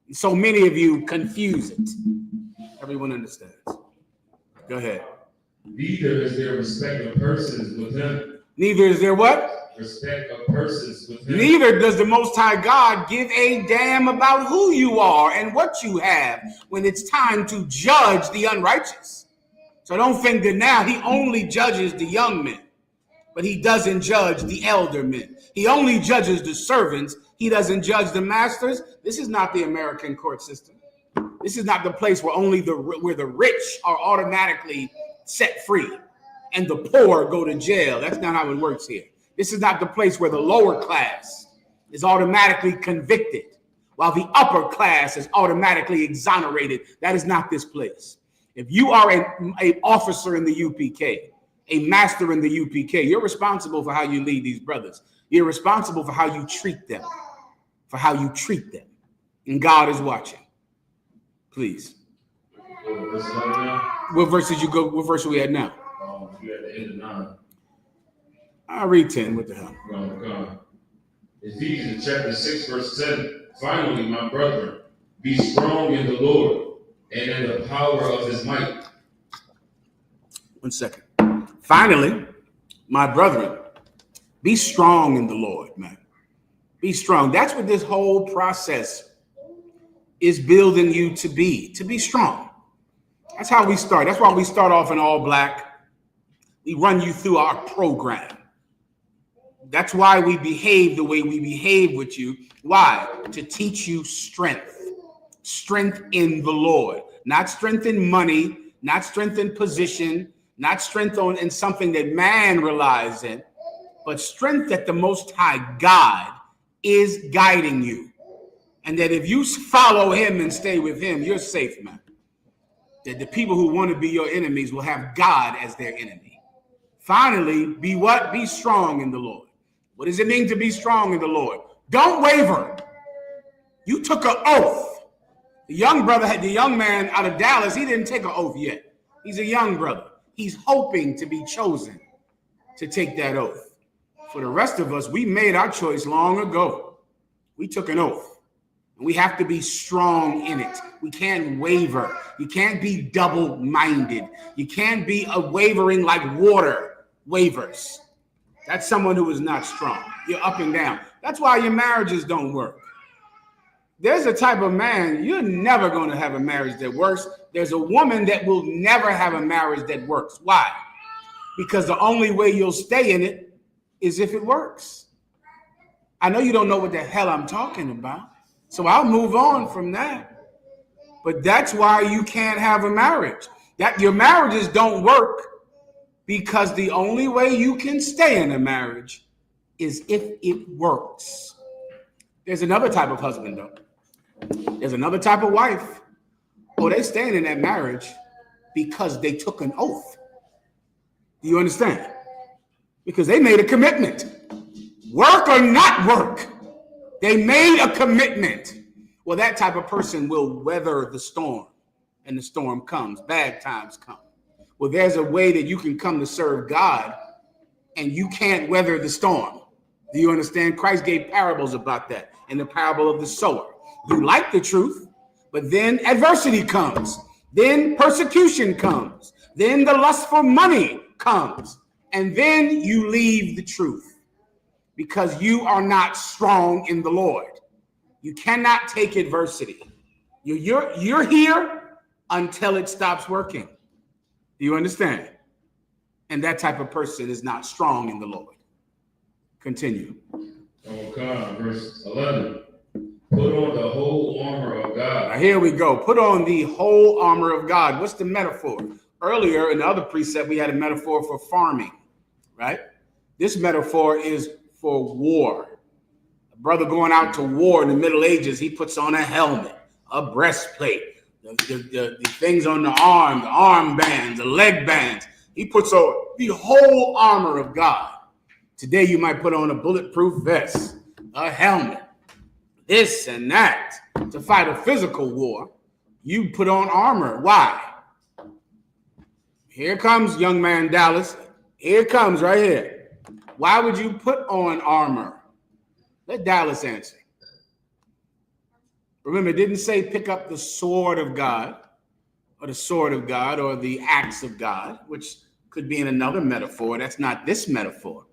And so many of you confuse it. Everyone understands. Go ahead. Neither is there respect of persons with him. Neither is there what? Respect of persons with him. Neither does the Most High God give a damn about who you are and what you have when it's time to judge the unrighteous. So don't think that now he only judges the young men, but he doesn't judge the elder men. He only judges the servants. He doesn't judge the masters. This is not the American court system. This is not the place where where the rich are automatically set free and the poor go to jail. That's not how it works here. This is not the place where the lower class is automatically convicted while the upper class is automatically exonerated. That is not this place. If you are an officer in the U.P.K, a master in the U.P.K, you're responsible for how you lead these brothers. You're responsible for how you treat them, And God is watching. Please. What verse did you go? What verse are we at now? You're at the end of 9. I'll read 10. What the hell? Ephesians chapter 6, verse 7. Finally, my brethren, be strong in the Lord and in the power of his might. 1 second. Finally, my brethren, be strong in the Lord, man. Be strong. That's what this whole process is building you to be strong. That's how we start. That's why we start off in all black. We run you through our program. That's why we behave the way we behave with you. Why? To teach you strength. Strength in the Lord. Not strength in money, not strength in position, not strength in something that man relies in, but strength that the Most High God is guiding you. And that if you follow him and stay with him, you're safe, man. That the people who want to be your enemies will have God as their enemy. Finally, be what? Be strong in the Lord. What does it mean to be strong in the Lord? Don't waver. You took an oath The young brother had the young man out of Dallas. He didn't take an oath yet. He's a young brother. He's hoping to be chosen to take that oath. For the rest of us, we made our choice long ago. We took an oath. And we have to be strong in it. We can't waver. You can't be double-minded. You can't be a wavering like water wavers. That's someone who is not strong. You're up and down. That's why your marriages don't work. There's a type of man, you're never going to have a marriage that works. There's a woman that will never have a marriage that works. Why? Because the only way you'll stay in it is if it works. I know you don't know what the hell I'm talking about, so I'll move on from that. But that's why you can't have a marriage. That your marriages don't work because the only way you can stay in a marriage is if it works. There's another type of husband, though. There's another type of wife. Oh, they staying in that marriage because they took an oath. Do you understand? Because they made a commitment. Work or not work, they made a commitment. Well, that type of person will weather the storm, and the storm comes. Bad times come. Well, there's a way that you can come to serve God, and you can't weather the storm. Do you understand? Christ gave parables about that in the parable of the sower. You like the truth, but then adversity comes. Then persecution comes. Then the lust for money comes. And then you leave the truth because you are not strong in the Lord. You cannot take adversity. You're here until it stops working. Do you understand? And that type of person is not strong in the Lord. Continue. Okay, verse 11. Put on the whole armor of God. Now here we go. Put on the whole armor of God. What's the metaphor? Earlier in the other precept, we had a metaphor for farming, right? This metaphor is for war. A brother going out to war in the Middle Ages, he puts on a helmet, a breastplate, the things on the arm bands, the leg bands. He puts on the whole armor of God. Today, you might put on a bulletproof vest, a helmet, this and that. To fight a physical war, you put on armor. Why? Here comes young man Dallas. Here it comes right here. Why would you put on armor? Let Dallas answer. Remember, it didn't say pick up the sword of God or the sword of God or the axe of God, which could be in another metaphor. That's not this metaphor.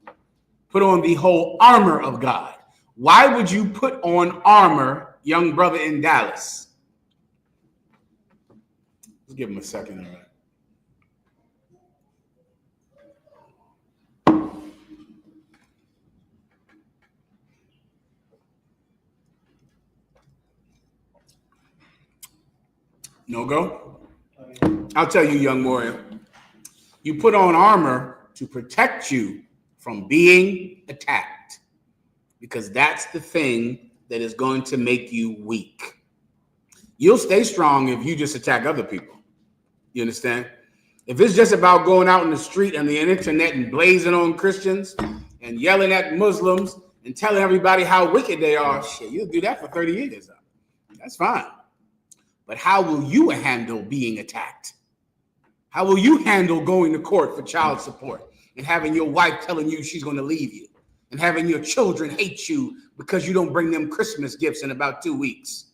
Put on the whole armor of God. Why would you put on armor, young brother in Dallas? Let's give him a second. All right. No go? I'll tell you, young warrior. You put on armor to protect you from being attacked, because that's the thing that is going to make you weak. You'll stay strong if you just attack other people. You understand? If it's just about going out in the street and the internet and blazing on Christians and yelling at Muslims and telling everybody how wicked they are, shit, you'll do that for 30 years. That's fine. But how will you handle being attacked? How will you handle going to court for child support and having your wife telling you she's going to leave you and having your children hate you because you don't bring them Christmas gifts in about 2 weeks?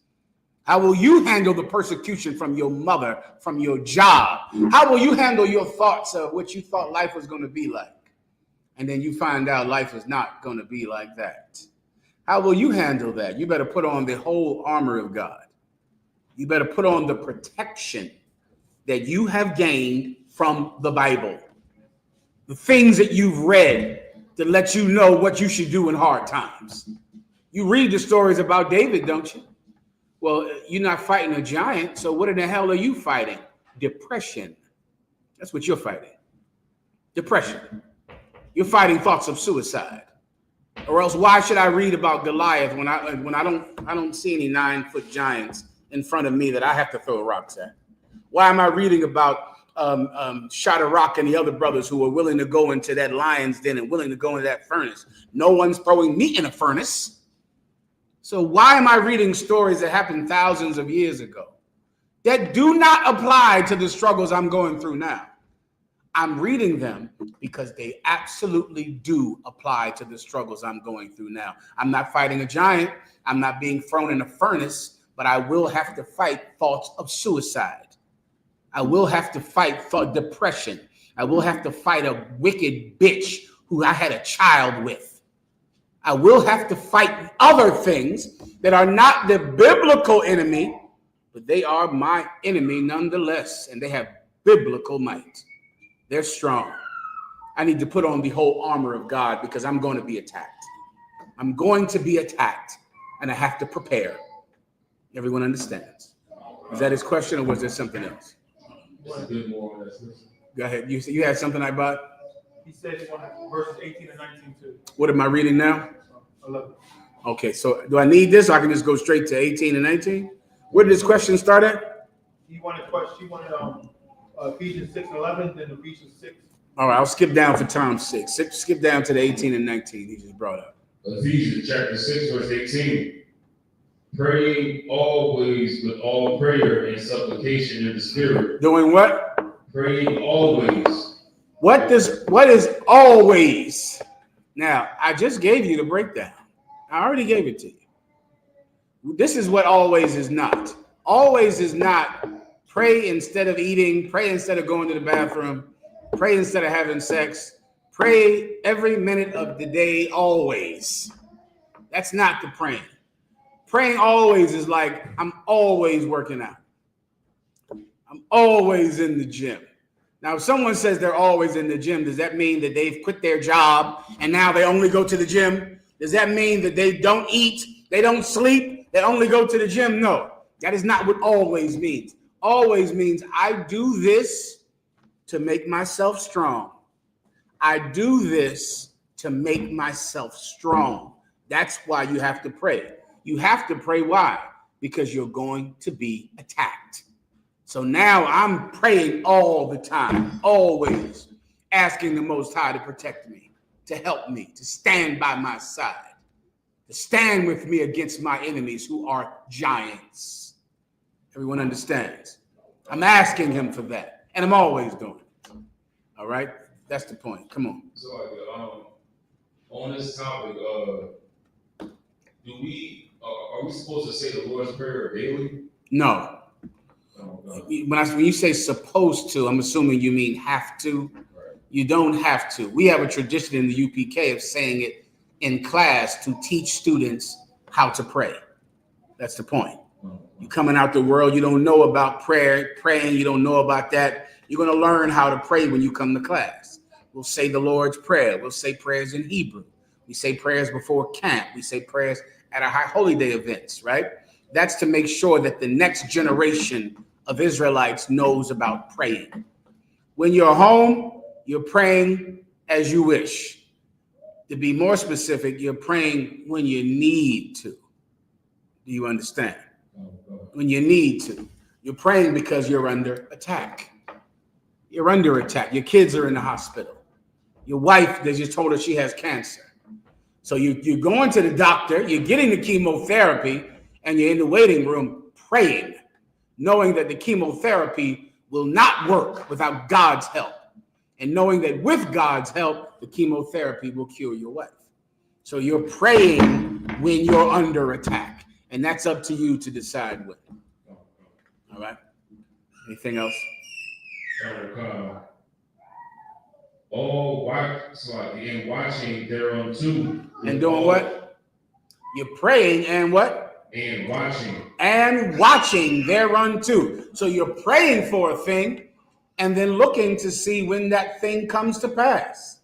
How will you handle the persecution from your mother, from your job? How will you handle your thoughts of what you thought life was going to be like? And then you find out life is not going to be like that. How will you handle that? You better put on the whole armor of God. You better put on the protection that you have gained from the Bible. The things that you've read to let you know what you should do in hard times. You read the stories about David, don't you? Well, you're not fighting a giant, so what in the hell are you fighting? Depression. That's what you're fighting. Depression. You're fighting thoughts of suicide. Or else why should I read about Goliath when I don't see any 9-foot giants in front of me that I have to throw rocks at? Why am I reading about Shadrach and the other brothers who were willing to go into that lion's den and willing to go into that furnace? No one's throwing me in a furnace. So why am I reading stories that happened thousands of years ago that do not apply to the struggles I'm going through now? I'm reading them because they absolutely do apply to the struggles I'm going through now. I'm not fighting a giant. I'm not being thrown in a furnace, but I will have to fight thoughts of suicide. I will have to fight depression. I will have to fight a wicked bitch who I had a child with. I will have to fight other things that are not the biblical enemy, but they are my enemy nonetheless, and they have biblical might. They're strong. I need to put on the whole armor of God because I'm going to be attacked. I'm going to be attacked, and I have to prepare. Everyone understands. Is that his question, or was there something else? Go ahead. You had something I bought? He said he wanted verses 18 and 19 too. What am I reading now? 11. Okay, so do I need this, or I can just go straight to 18 and 19? Where did this question start at? He wanted Ephesians 6 and 11, then Ephesians 6. All right, I'll skip down for time's sake. Skip down to the 18 and 19 he just brought up. Ephesians chapter 6, verse 18. Praying always with all prayer and supplication in the spirit. Doing what? Praying always. What is always? Now, I just gave you the breakdown. I already gave it to you. This is what always is not. Always is not pray instead of eating, pray instead of going to the bathroom, pray instead of having sex, pray every minute of the day, always. That's not the praying. Praying always is like, I'm always working out. I'm always in the gym. Now, if someone says they're always in the gym, does that mean that they've quit their job and now they only go to the gym? Does that mean that they don't eat, they don't sleep, they only go to the gym? No, that is not what always means. Always means I do this to make myself strong. I do this to make myself strong. That's why you have to pray. You have to pray. Why? Because you're going to be attacked. So now I'm praying all the time, always asking the Most High to protect me, to help me, to stand by my side, to stand with me against my enemies who are giants. Everyone understands. I'm asking him for that, and I'm always doing it. All right? That's the point. Come on. So, on this topic, are we supposed to say the Lord's Prayer daily? No. When you say supposed to, I'm assuming you mean have to. Right. You don't have to. We have a tradition in the U.P.K. of saying it in class to teach students how to pray. That's the point. You coming out the world, you don't know about praying, you don't know about that. You're going to learn how to pray when you come to class. We'll say the Lord's Prayer. We'll say prayers in Hebrew. We say prayers before camp. We say prayers at our high holy day events, right? That's to make sure that the next generation of Israelites knows about praying. When you're home, you're praying as you wish. To be more specific, you're praying when you need to. Do you understand? When you need to. You're praying because you're under attack. You're under attack. Your kids are in the hospital. Your wife, they just told her she has cancer. So you're going to the doctor, you're getting the chemotherapy, and you're in the waiting room praying, knowing that the chemotherapy will not work without God's help, and knowing that with God's help, the chemotherapy will cure your wife. So you're praying when you're under attack, and that's up to you to decide when. All right? Anything else? And watching thereunto. And doing what? You're praying and what? And watching. And watching thereunto. So you're praying for a thing and then looking to see when that thing comes to pass.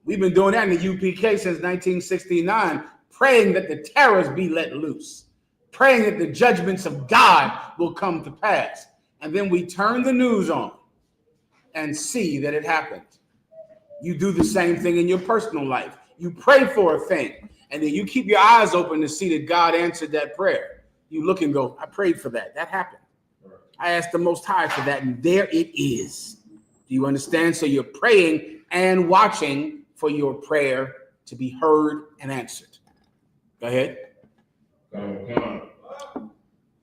We've been doing that in the U.P.K. since 1969, praying that the terrors be let loose, praying that the judgments of God will come to pass. And then we turn the news on and see that it happened. You do the same thing in your personal life. You pray for a thing, and then you keep your eyes open to see that God answered that prayer. You look and go, I prayed for that. That happened. I asked the Most High for that, and there it is. Do you understand? So you're praying and watching for your prayer to be heard and answered. Go ahead.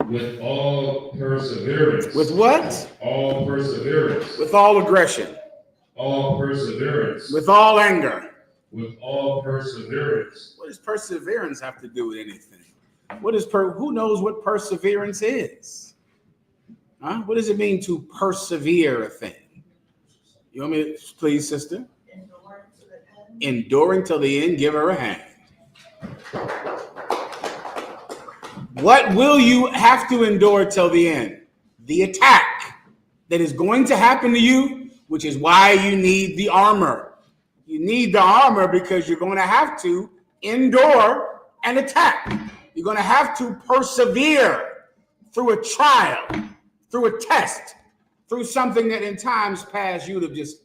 With all perseverance. With what? All perseverance. With all aggression. All perseverance. With all anger. With all perseverance. What does perseverance have to do with anything? Who knows what perseverance is? Huh? What does it mean to persevere a thing? You want me to, please, sister? Enduring till the end, give her a hand. What will you have to endure till the end? The attack that is going to happen to you, which is why you need the armor. You need the armor because you're going to have to endure an attack. You're going to have to persevere through a trial, through a test, through something that in times past you would have just,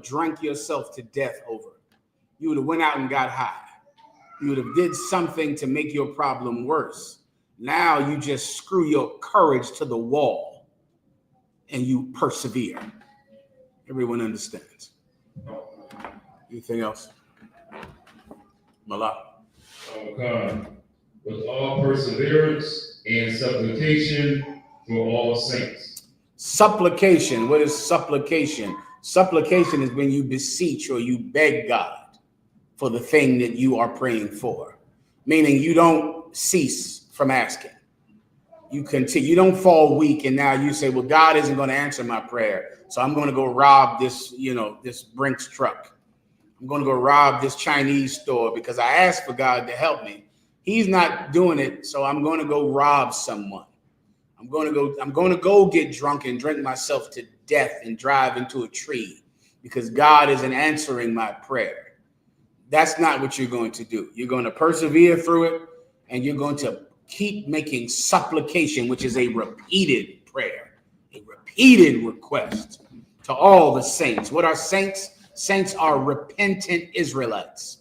drank yourself to death over. You would have went out and got high. You would have did something to make your problem worse. Now you just screw your courage to the wall and you persevere. Everyone understands. Anything else? Malak. With all perseverance and supplication for all saints. Supplication. What is supplication? Supplication is when you beseech or you beg God for the thing that you are praying for. Meaning you don't cease from asking. You continue. You don't fall weak and now you say, well, God isn't going to answer my prayer. So I'm going to go rob this, this Brinks truck. I'm going to go rob this Chinese store because I asked for God to help me. He's not doing it, so I'm going to go rob someone. I'm going to go get drunk and drink myself to death and drive into a tree because God isn't answering my prayer. That's not what you're going to do. You're going to persevere through it, and you're going to keep making supplication, which is a repeated prayer, a repeated request to all the saints. What are saints? Saints are repentant Israelites,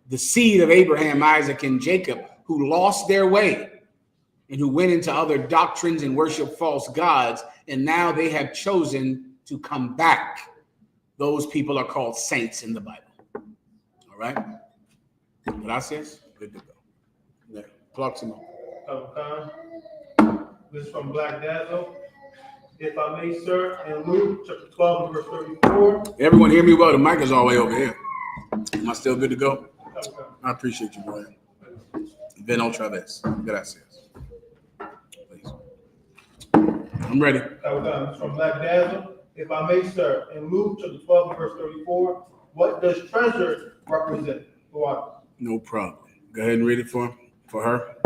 the seed of Abraham, Isaac, and Jacob, who lost their way and who went into other doctrines and worship false gods, and now they have chosen to come back. Those people are called saints in the Bible. All right? Gracias. Good to go. Yeah. Próximo. This is from Black Dazzle. If I may, sir, in Luke chapter 12, verse 34. Everyone hear me well? The mic is all the way over here. Am I still good to go? I appreciate you, brother. Ven otra vez. Gracias. Please. I'm ready. From Black Dazzle. If I may, sir, in Luke chapter 12, verse 34, what does treasure represent? No problem. Go ahead and read it for her.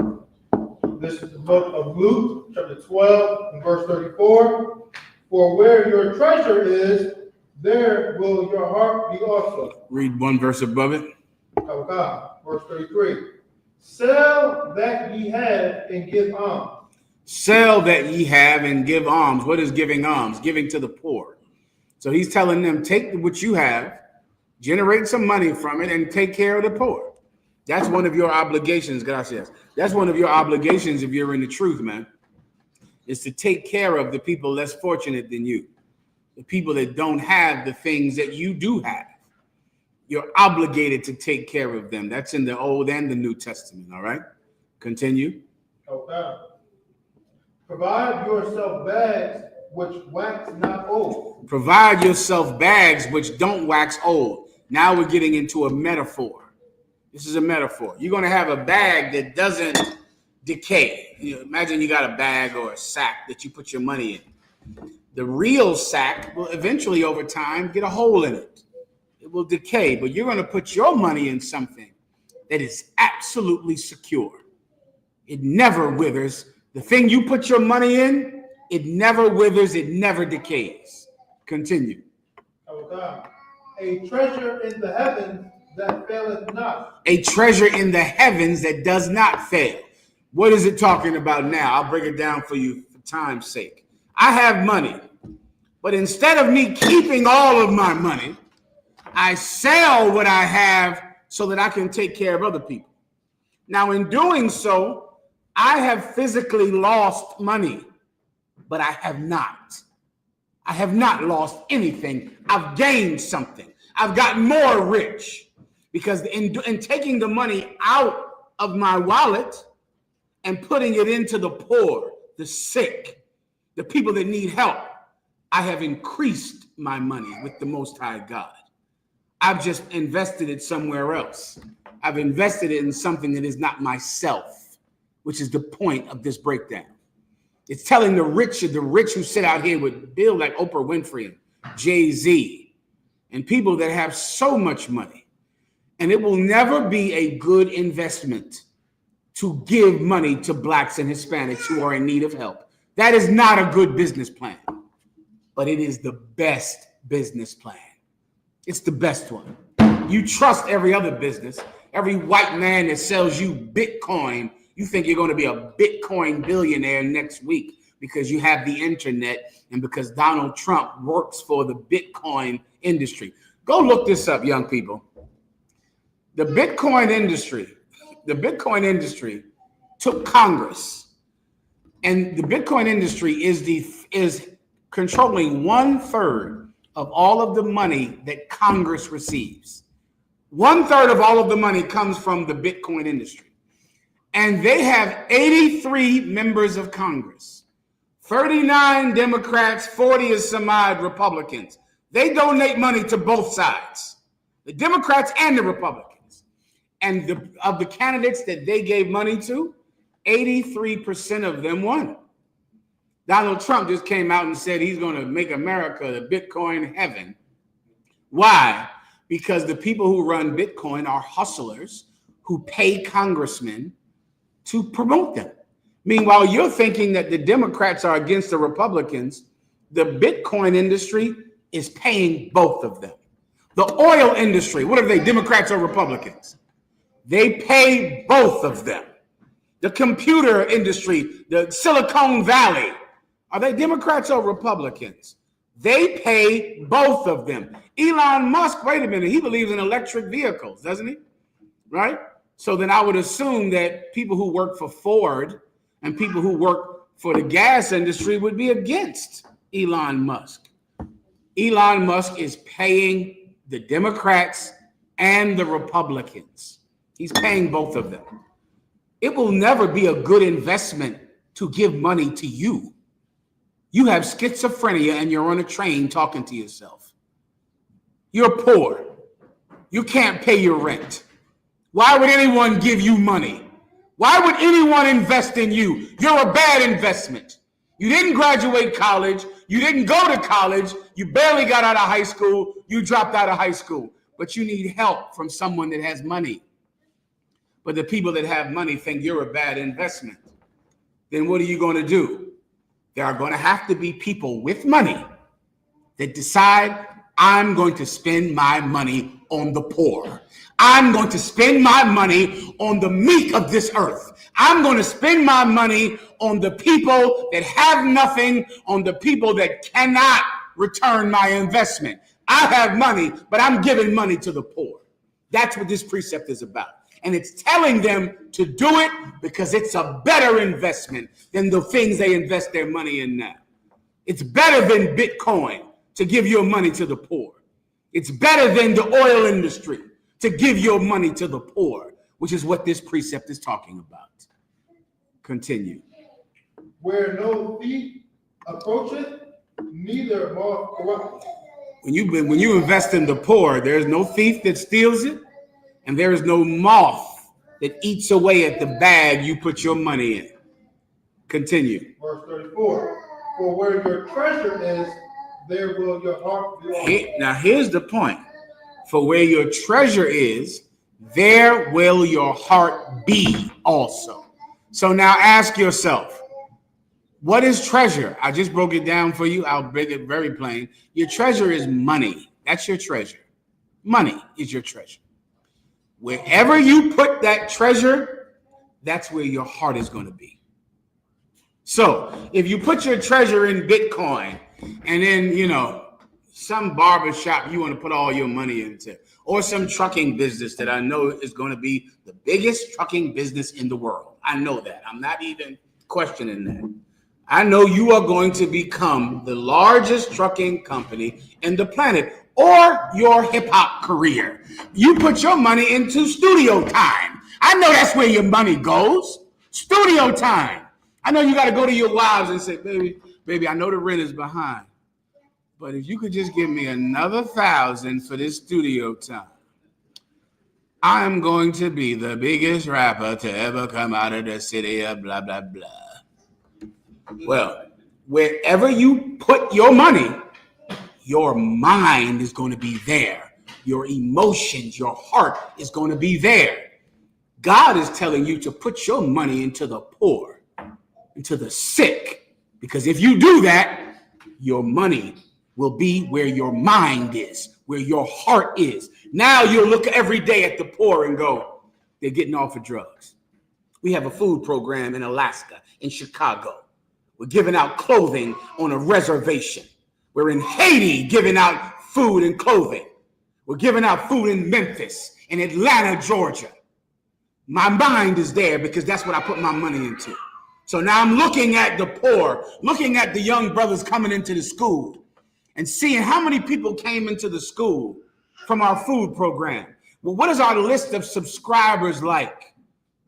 This is the book of Luke, chapter 12, and verse 34. For where your treasure is, there will your heart be also. Read one verse above it. Verse 33. Sell that ye have and give alms. Sell that ye have and give alms. What is giving alms? Giving to the poor. So he's telling them, take what you have, generate some money from it, and take care of the poor. That's one of your obligations, gracias. That's one of your obligations if you're in the truth, man, is to take care of the people less fortunate than you, the people that don't have the things that you do have. You're obligated to take care of them. That's in the Old and the New Testament, all right? Continue. Okay. Provide yourself bags which wax not old. Provide yourself bags which don't wax old. Now we're getting into a metaphor. This is a metaphor. You're going to have a bag that doesn't decay. Imagine you got a bag or a sack that you put your money in. The real sack will eventually, over time, get a hole in it. It will decay, but you're going to put your money in something that is absolutely secure. It never withers. The thing you put your money in, it never withers. It never decays. Continue. A treasure in the heavens that faileth not. A treasure in the heavens that does not fail. What is it talking about now? I'll break it down for you for time's sake. I have money, but instead of me keeping all of my money, I sell what I have so that I can take care of other people. Now, in doing so, I have physically lost money, but I have not. I have not lost anything. I've gained something. I've gotten more rich because in taking the money out of my wallet, and putting it into the poor, the sick, the people that need help, I have increased my money with the Most High God. I've just invested it somewhere else. I've invested it in something that is not myself, which is the point of this breakdown. It's telling the rich who sit out here with Bill like Oprah Winfrey and Jay-Z and people that have so much money. And it will never be a good investment to give money to blacks and Hispanics who are in need of help. That is not a good business plan, but it is the best business plan. It's the best one. You trust every other business, every white man that sells you Bitcoin. You think you're going to be a Bitcoin billionaire next week because you have the internet and because Donald Trump works for the Bitcoin industry. Go look this up, young people. The Bitcoin industry took Congress, and the Bitcoin industry is controlling 1/3 of all of the money that Congress receives. 1/3 of all of the money comes from the Bitcoin industry. And they have 83 members of Congress, 39 Democrats, 40 is some odd Republicans. They donate money to both sides, the Democrats and the Republicans. And of the candidates that they gave money to, 83% of them won. Donald Trump just came out and said he's going to make America the Bitcoin heaven. Why? Because the people who run Bitcoin are hustlers who pay congressmen to promote them. Meanwhile, you're thinking that the Democrats are against the Republicans. The Bitcoin industry is paying both of them. The oil industry, what are they, Democrats or Republicans? They pay both of them. The computer industry, the Silicon Valley, are they Democrats or Republicans? They pay both of them. Elon Musk, wait a minute, he believes in electric vehicles, doesn't he? Right? So then I would assume that people who work for Ford and people who work for the gas industry would be against Elon Musk. Elon Musk is paying the Democrats and the Republicans. He's paying both of them. It will never be a good investment to give money to you. You have schizophrenia and you're on a train talking to yourself. You're poor. You can't pay your rent. Why would anyone give you money? Why would anyone invest in you? You're a bad investment. You didn't graduate college. You didn't go to college. You barely got out of high school. You dropped out of high school. But you need help from someone that has money. But the people that have money think you're a bad investment. Then what are you going to do? There are going to have to be people with money that decide, I'm going to spend my money on the poor. I'm going to spend my money on the meek of this earth. I'm going to spend my money on the people that have nothing, on the people that cannot return my investment. I have money, but I'm giving money to the poor. That's what this precept is about. And it's telling them to do it because it's a better investment than the things they invest their money in now. It's better than Bitcoin to give your money to the poor. It's better than the oil industry to give your money to the poor, which is what this precept is talking about. Continue. Where no thief approacheth, neither moth corrupt. When you invest in the poor, there's no thief that steals it, and there is no moth that eats away at the bag you put your money in. Continue. Verse 34. For where your treasure is, there will your heart be also. Now here's the point. For where your treasure is, there will your heart be also. So now ask yourself, what is treasure? I just broke it down for you. I'll break it very plain. Your treasure is money. That's your treasure. Money is your treasure. Wherever you put that treasure, that's where your heart is going to be. So if you put your treasure in Bitcoin and then, some barber shop you want to put all your money into, or some trucking business that I know is going to be the biggest trucking business in the world. I know that. I'm not even questioning that. I know you are going to become the largest trucking company in the planet, or your hip hop career. You put your money into studio time. I know that's where your money goes. Studio time. I know you got to go to your wives and say, baby, I know the rent is behind, but if you could just give me another $1,000 for this studio time, I am going to be the biggest rapper to ever come out of the city of blah, blah, blah. Well, wherever you put your money, your mind is going to be there. Your emotions, your heart is going to be there. God is telling you to put your money into the poor, into the sick, because if you do that, your money will be where your mind is, where your heart is. Now you'll look every day at the poor and go, they're getting off of drugs. We have a food program in Alaska, in Chicago. We're giving out clothing on a reservation. We're in Haiti giving out food and clothing. We're giving out food in Memphis, in Atlanta, Georgia. My mind is there because that's what I put my money into. So now I'm looking at the poor, looking at the young brothers coming into the school and seeing how many people came into the school from our food program. Well, what is our list of subscribers like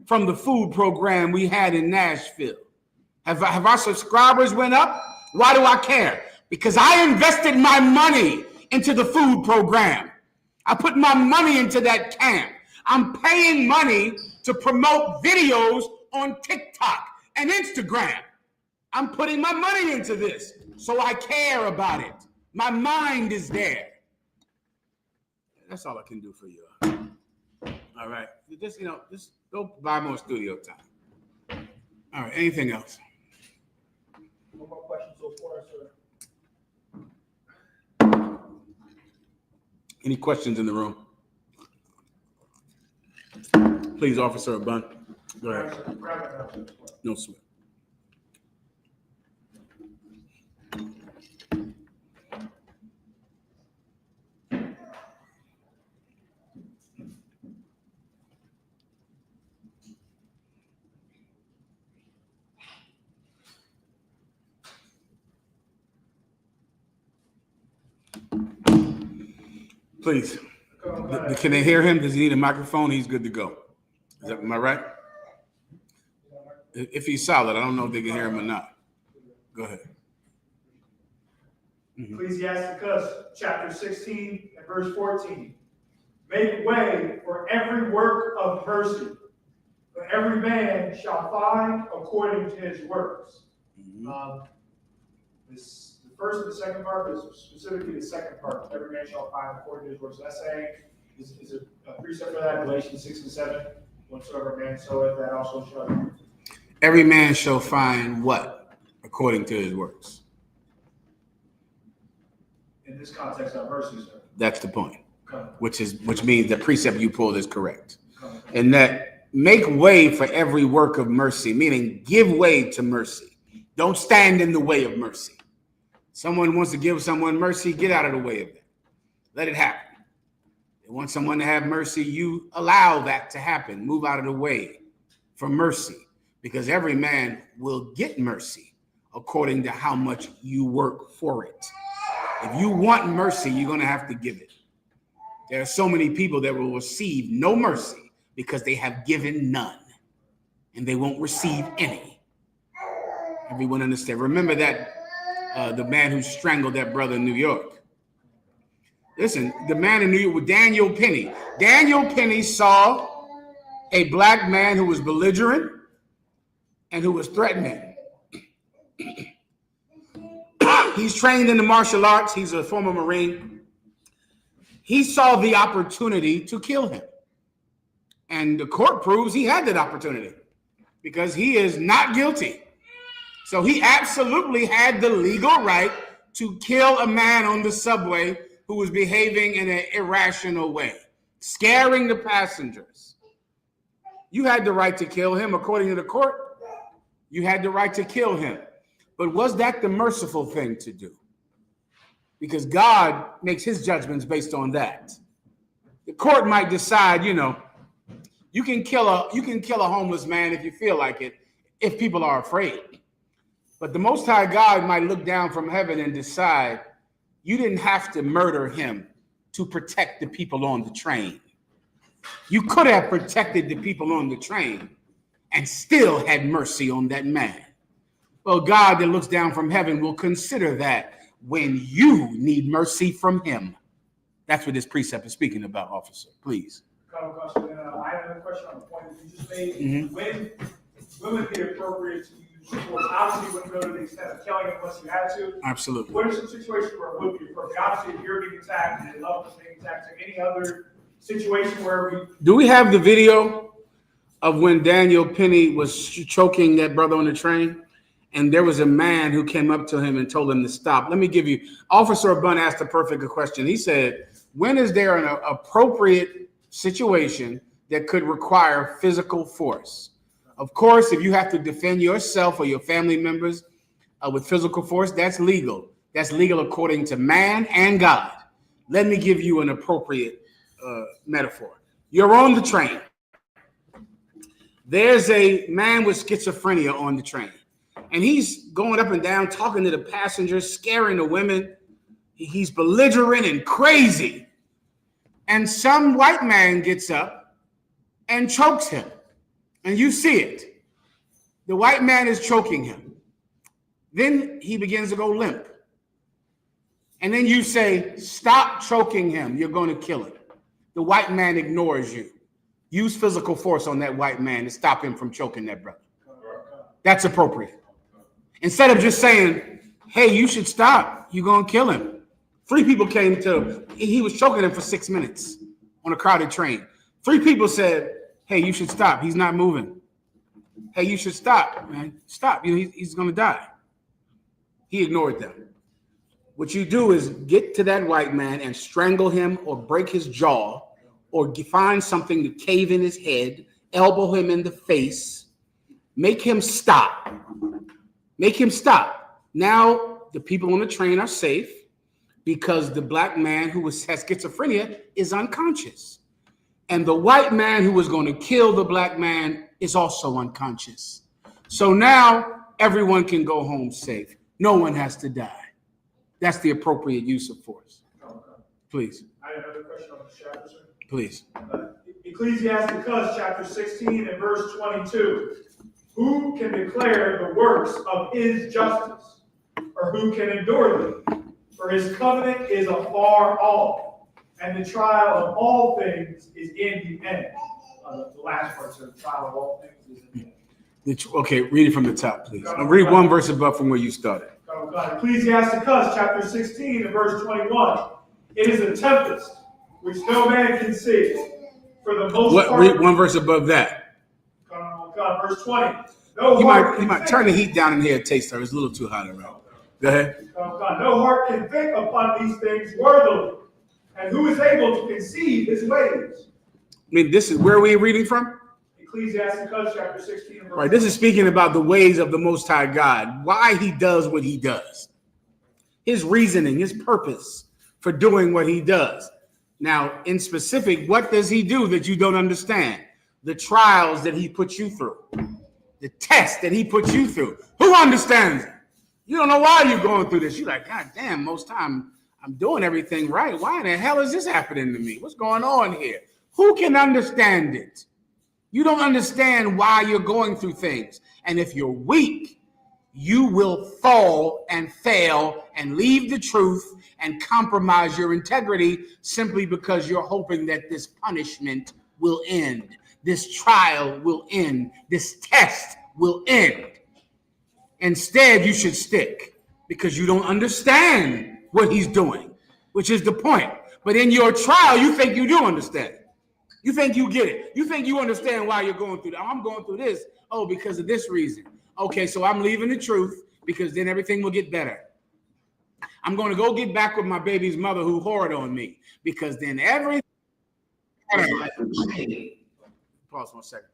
from the food program we had in Nashville? Have our subscribers went up? Why do I care? Because I invested my money into the food program. I put my money into that camp. I'm paying money to promote videos on TikTok and Instagram. I'm putting my money into this, so I care about it. My mind is there. That's all I can do for you. All right. Just go buy more studio time. All right. Anything else? No more questions so far, sir. Any questions in the room? Please, Officer Abun. Go ahead. No sweat. Please. Can they hear him? Does he need a microphone? He's good to go. Am I right? If he's solid, I don't know if they can hear him or not. Go ahead. Ecclesiasticus chapter 16 and verse 14. Make way for every work of mercy, for every man shall find according to his works. The first and the second part is specifically the second part. Every man shall find according to his works. That's saying is a precept for that. Galatians 6 and 7. Whatsoever man soweth, that also shall reap. Every man shall find what? According to his works. In this context, of mercy, sir. That's the point. Which means the precept you pulled is correct. And that make way for every work of mercy, meaning give way to mercy. Don't stand in the way of mercy. Someone wants to give someone mercy, get out of the way of it. Let it happen. They want someone to have mercy, you allow that to happen. Move out of the way for mercy, because every man will get mercy according to how much you work for it. If you want mercy, you're going to have to give it. There are so many people that will receive no mercy because they have given none, and they won't receive any. Everyone understand? Remember that the man who strangled that brother in New York. Listen, the man in New York with Daniel Penny. Daniel Penny saw a black man who was belligerent and who was threatening. He's trained in the martial arts. He's a former Marine. He saw the opportunity to kill him. And the court proves he had that opportunity because he is not guilty. So he absolutely had the legal right to kill a man on the subway who was behaving in an irrational way, scaring the passengers. You had the right to kill him according to the court. You had the right to kill him. But was that the merciful thing to do? Because God makes his judgments based on that. The court might decide, you can kill a homeless man if you feel like it, if people are afraid. But the Most High God might look down from heaven and decide you didn't have to murder him to protect the people on the train. You could have protected the people on the train and still had mercy on that man. Well, God that looks down from heaven will consider that when you need mercy from him. That's what this precept is speaking about, officer. Please. I have another question on the point that you just made. When would it be appropriate to use force? Obviously, you wouldn't go to the extent of killing him unless you had to. Absolutely. What are some situations where it would be appropriate? Obviously, if you're being attacked and your loved one's being attacked, or any other situation where we... Do we have the video of when Daniel Penny was choking that brother on the train? And there was a man who came up to him and told him to stop. Let me give you, Officer Bunn asked a perfect question. He said, when is there an appropriate situation that could require physical force? Of course, if you have to defend yourself or your family members with physical force, that's legal. That's legal according to man and God. Let me give you an appropriate metaphor. You're on the train. There's a man with schizophrenia on the train. And he's going up and down, talking to the passengers, scaring the women. He's belligerent and crazy. And some white man gets up and chokes him. And you see it. The white man is choking him. Then he begins to go limp. And then you say, stop choking him. You're going to kill him. The white man ignores you. Use physical force on that white man to stop him from choking that brother. That's appropriate. Instead of just saying, hey, you should stop. You're going to kill him. 3 people came to, he was choking him for 6 minutes on a crowded train. 3 people said, hey, you should stop. He's not moving. Hey, you should stop, man. Stop. You know, he's going to die. He ignored them. What you do is get to that white man and strangle him or break his jaw or find something to cave in his head, elbow him in the face, make him stop. Make him stop. Now the people on the train are safe because the black man who has schizophrenia is unconscious. And the white man who was going to kill the black man is also unconscious. So now everyone can go home safe. No one has to die. That's the appropriate use of force. Please. I have another question on the chapter, sir. Please. Ecclesiasticus chapter 16 and verse 22. Who can declare the works of his justice? Or who can endure them? For his covenant is afar off, and the trial of all things is in the end. The last part, so the trial of all things is in the end. Okay, read it from the top, please. I'll read one verse above from where you started. Ecclesiasticus chapter 16 and verse 21. It is a tempest which no man can see. For the most part. Read one verse above that. Verse 20. He might turn the heat down in here, taster. It's a little too hot around. Go ahead. No heart can think upon these things worthily. And who is able to conceive his ways? I mean, this is where are we reading from? Ecclesiasticus chapter 16. Right. This is speaking about the ways of the Most High God. Why he does what he does. His reasoning, his purpose for doing what he does. Now, in specific, what does he do that you don't understand? The trials that he puts you through. The test that he puts you through. Who understands it? You don't know why you're going through this. You're like, God damn, most time I'm doing everything right. Why in the hell is this happening to me? What's going on here? Who can understand it? You don't understand why you're going through things. And if you're weak, you will fall and fail and leave the truth and compromise your integrity simply because you're hoping that this punishment will end. This trial will end. This test will end. Instead, you should stick because you don't understand what he's doing, which is the point. But in your trial, you think you do understand. You think you get it. You think you understand why you're going through that. Oh, I'm going through this. Oh, because of this reason. Okay, so I'm leaving the truth because then everything will get better. I'm going to go get back with my baby's mother who whored on me because then everything. Pause 1 second.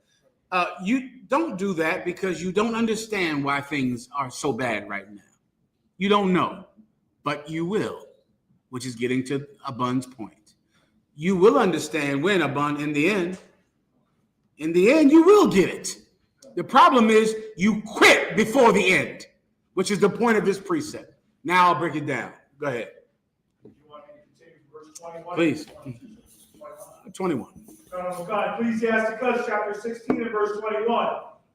You don't do that because you don't understand why things are so bad right now. You don't know, but you will, which is getting to Abun's point. You will understand when, Abun, in the end, you will get it. The problem is you quit before the end, which is the point of this precept. Now I'll break it down. Go ahead. You want me to continue verse 21? Please. 21. God, Ecclesiasticus chapter 16 and verse 21.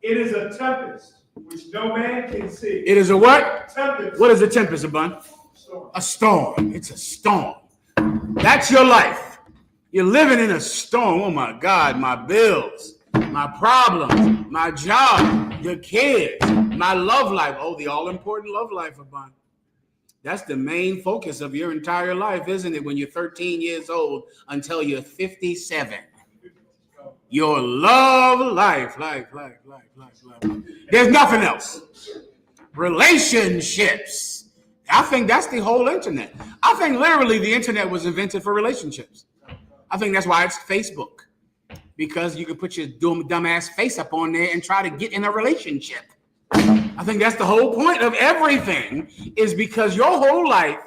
It is a tempest which no man can see. It is a what? Tempest. What is a tempest, Abun? Storm. A storm. It's a storm. That's your life. You're living in a storm. Oh my God, my bills, my problems, my job, your kids, my love life. Oh, the all-important love life, Abun. That's the main focus of your entire life, isn't it? When you're 13 years old until you're 57. Your love life. There's nothing else. Relationships. I think that's the whole internet. I think literally the internet was invented for relationships. I think that's why it's Facebook. Because you can put your dumbass face up on there and try to get in a relationship. I think that's the whole point of everything, is because your whole life,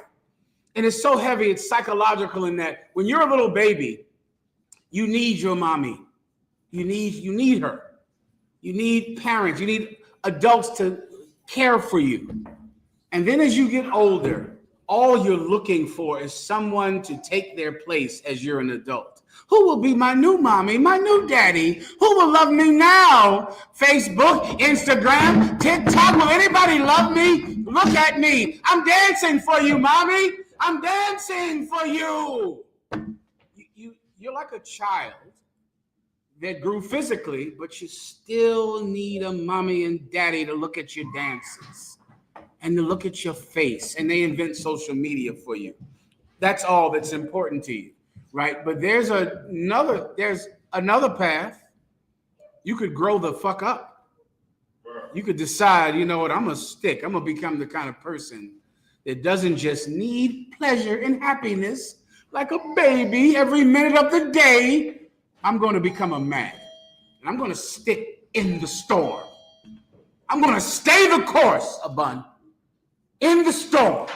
and it's so heavy, it's psychological in that when you're a little baby, you need your mommy. You need her. You need parents. You need adults to care for you. And then as you get older, all you're looking for is someone to take their place as you're an adult. Who will be my new mommy, my new daddy? Who will love me now? Facebook, Instagram, TikTok. Will anybody love me? Look at me. I'm dancing for you, mommy. I'm dancing for you. You're like a child that grew physically, but you still need a mommy and daddy to look at your dances and to look at your face. And they invent social media for you. That's all that's important to you, right? But there's another path. You could grow the fuck up. You could decide, you know what, I'm gonna become the kind of person that doesn't just need pleasure and happiness like a baby every minute of the day. I'm going to become a man, and I'm going to stick in the storm. I'm going to stay the course, Abun, in the storm.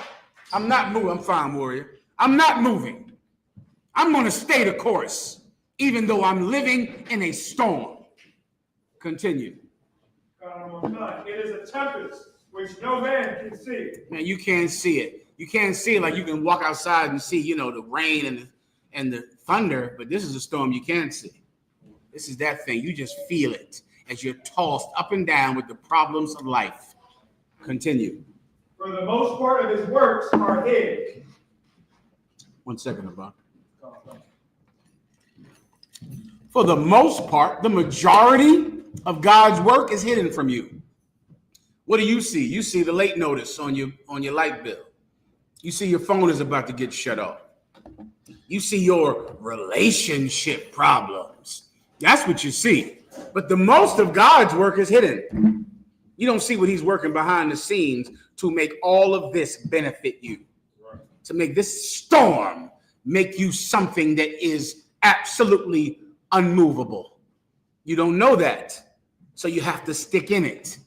I'm not moving. I'm fine, warrior. I'm not moving. I'm going to stay the course, even though I'm living in a storm. Continue. It is a tempest which no man can see. Man, you can't see it. You can't see it like you can walk outside and see, you know, the rain and the thunder, but this is a storm you can't see. This is that thing. You just feel it as you're tossed up and down with the problems of life. Continue. For the most part of his works are hid. 1 second, Abba. For the most part, the majority of God's work is hidden from you. What do you see? You see the late notice on your light bill. You see your phone is about to get shut off. You see your relationship problems. That's what you see. But the most of God's work is hidden. You don't see what he's working behind the scenes to make all of this benefit you. Right. To make this storm make you something that is absolutely unmovable. You don't know that. So you have to stick in it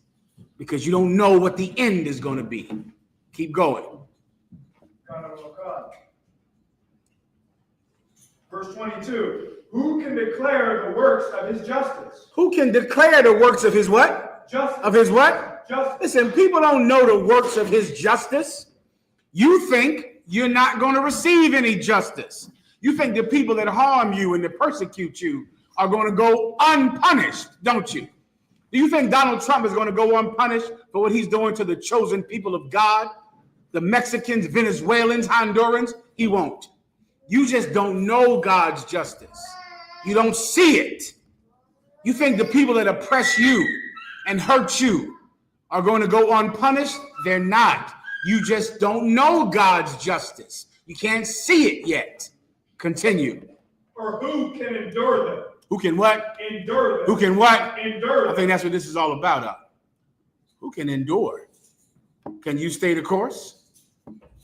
because you don't know what the end is going to be. Keep going. Verse 22, who can declare the works of his justice? Who can declare the works of his what? Justice. Of his what? Justice. Listen, people don't know the works of his justice. You think you're not going to receive any justice. You think the people that harm you and that persecute you are going to go unpunished, don't you? Do you think Donald Trump is going to go unpunished for what he's doing to the chosen people of God? The Mexicans, Venezuelans, Hondurans? He won't. You just don't know God's justice. You don't see it. You think the people that oppress you and hurt you are going to go unpunished? They're not. You just don't know God's justice. You can't see it yet. Continue. Or who can endure them? Who can what? Endure them. Who can what? Endure them. I think that's what this is all about. Who can endure? Can you stay the course?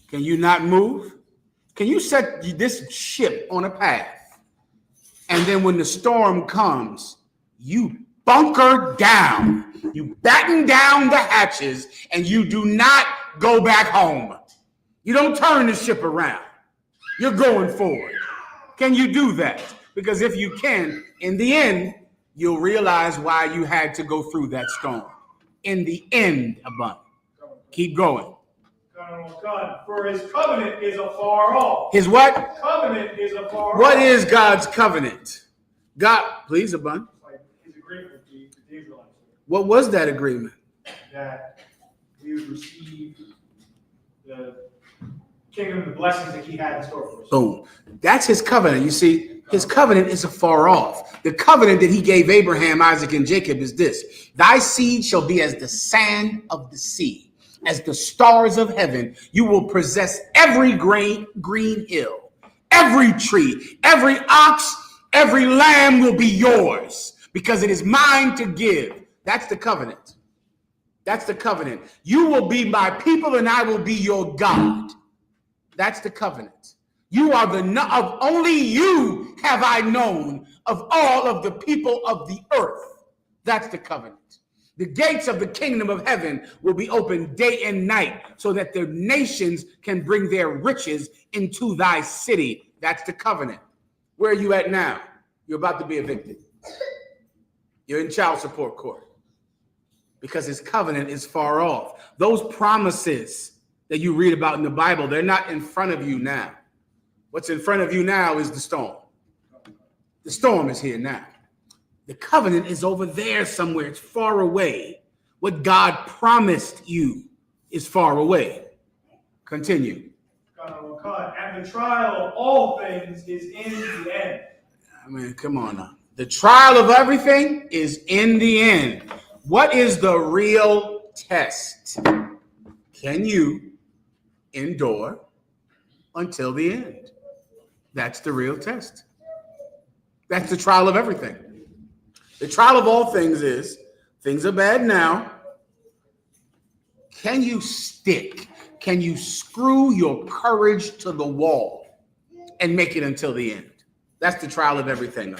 Can you not move? Can you set this ship on a path? And then when the storm comes, you bunker down. You batten down the hatches and you do not go back home. You don't turn the ship around. You're going forward. Can you do that? Because if you can, in the end, you'll realize why you had to go through that storm. In the end, Abun. Keep going. For his covenant is afar off. His what? Covenant is afar off. What is God's covenant? God, please, Abun. He's agreed with the Israelites. What was that agreement? That we would receive the kingdom, the blessings that he had in store for us. Boom. That's his covenant. You see, his covenant is afar off. The covenant that he gave Abraham, Isaac, and Jacob is this: thy seed shall be as the sand of the sea, as the stars of heaven. You will possess every green hill, every tree, every ox, every lamb will be yours, because it is mine to give. That's the covenant. That's the covenant. You will be my people and I will be your God. That's the covenant. You are of only you have I known of all of the people of the earth. That's the covenant. The gates of the kingdom of heaven will be open day and night so that the nations can bring their riches into thy city. That's the covenant. Where are you at now? You're about to be evicted. You're in child support court because his covenant is far off. Those promises that you read about in the Bible, they're not in front of you now. What's in front of you now is the storm. The storm is here now. The covenant is over there somewhere. It's far away. What God promised you is far away. Continue. And the trial of all things is in the end. I mean, come on now. The trial of everything is in the end. What is the real test? Can you endure until the end? That's the real test. That's the trial of everything. The trial of all things is, things are bad now. Can you stick? Can you screw your courage to the wall and make it until the end? That's the trial of everything.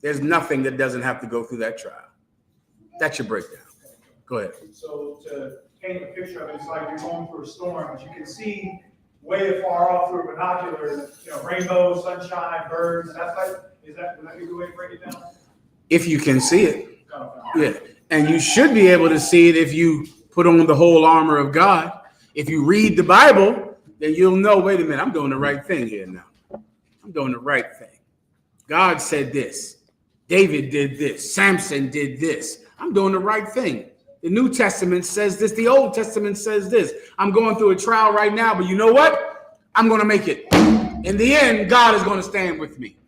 There's nothing that doesn't have to go through that trial. That's your breakdown. Go ahead. So to paint a picture of it, it's like you're going through a storm, but you can see way far off through binoculars, rainbows, sunshine, birds. That's like, would that be the way to break it down? If you can see it. Yeah. And you should be able to see it if you put on the whole armor of God. If you read the Bible, then you'll know, wait a minute, I'm doing the right thing here now. I'm doing the right thing. God said this. David did this. Samson did this. I'm doing the right thing. The New Testament says this. The Old Testament says this. I'm going through a trial right now, but you know what? I'm going to make it. In the end, God is going to stand with me.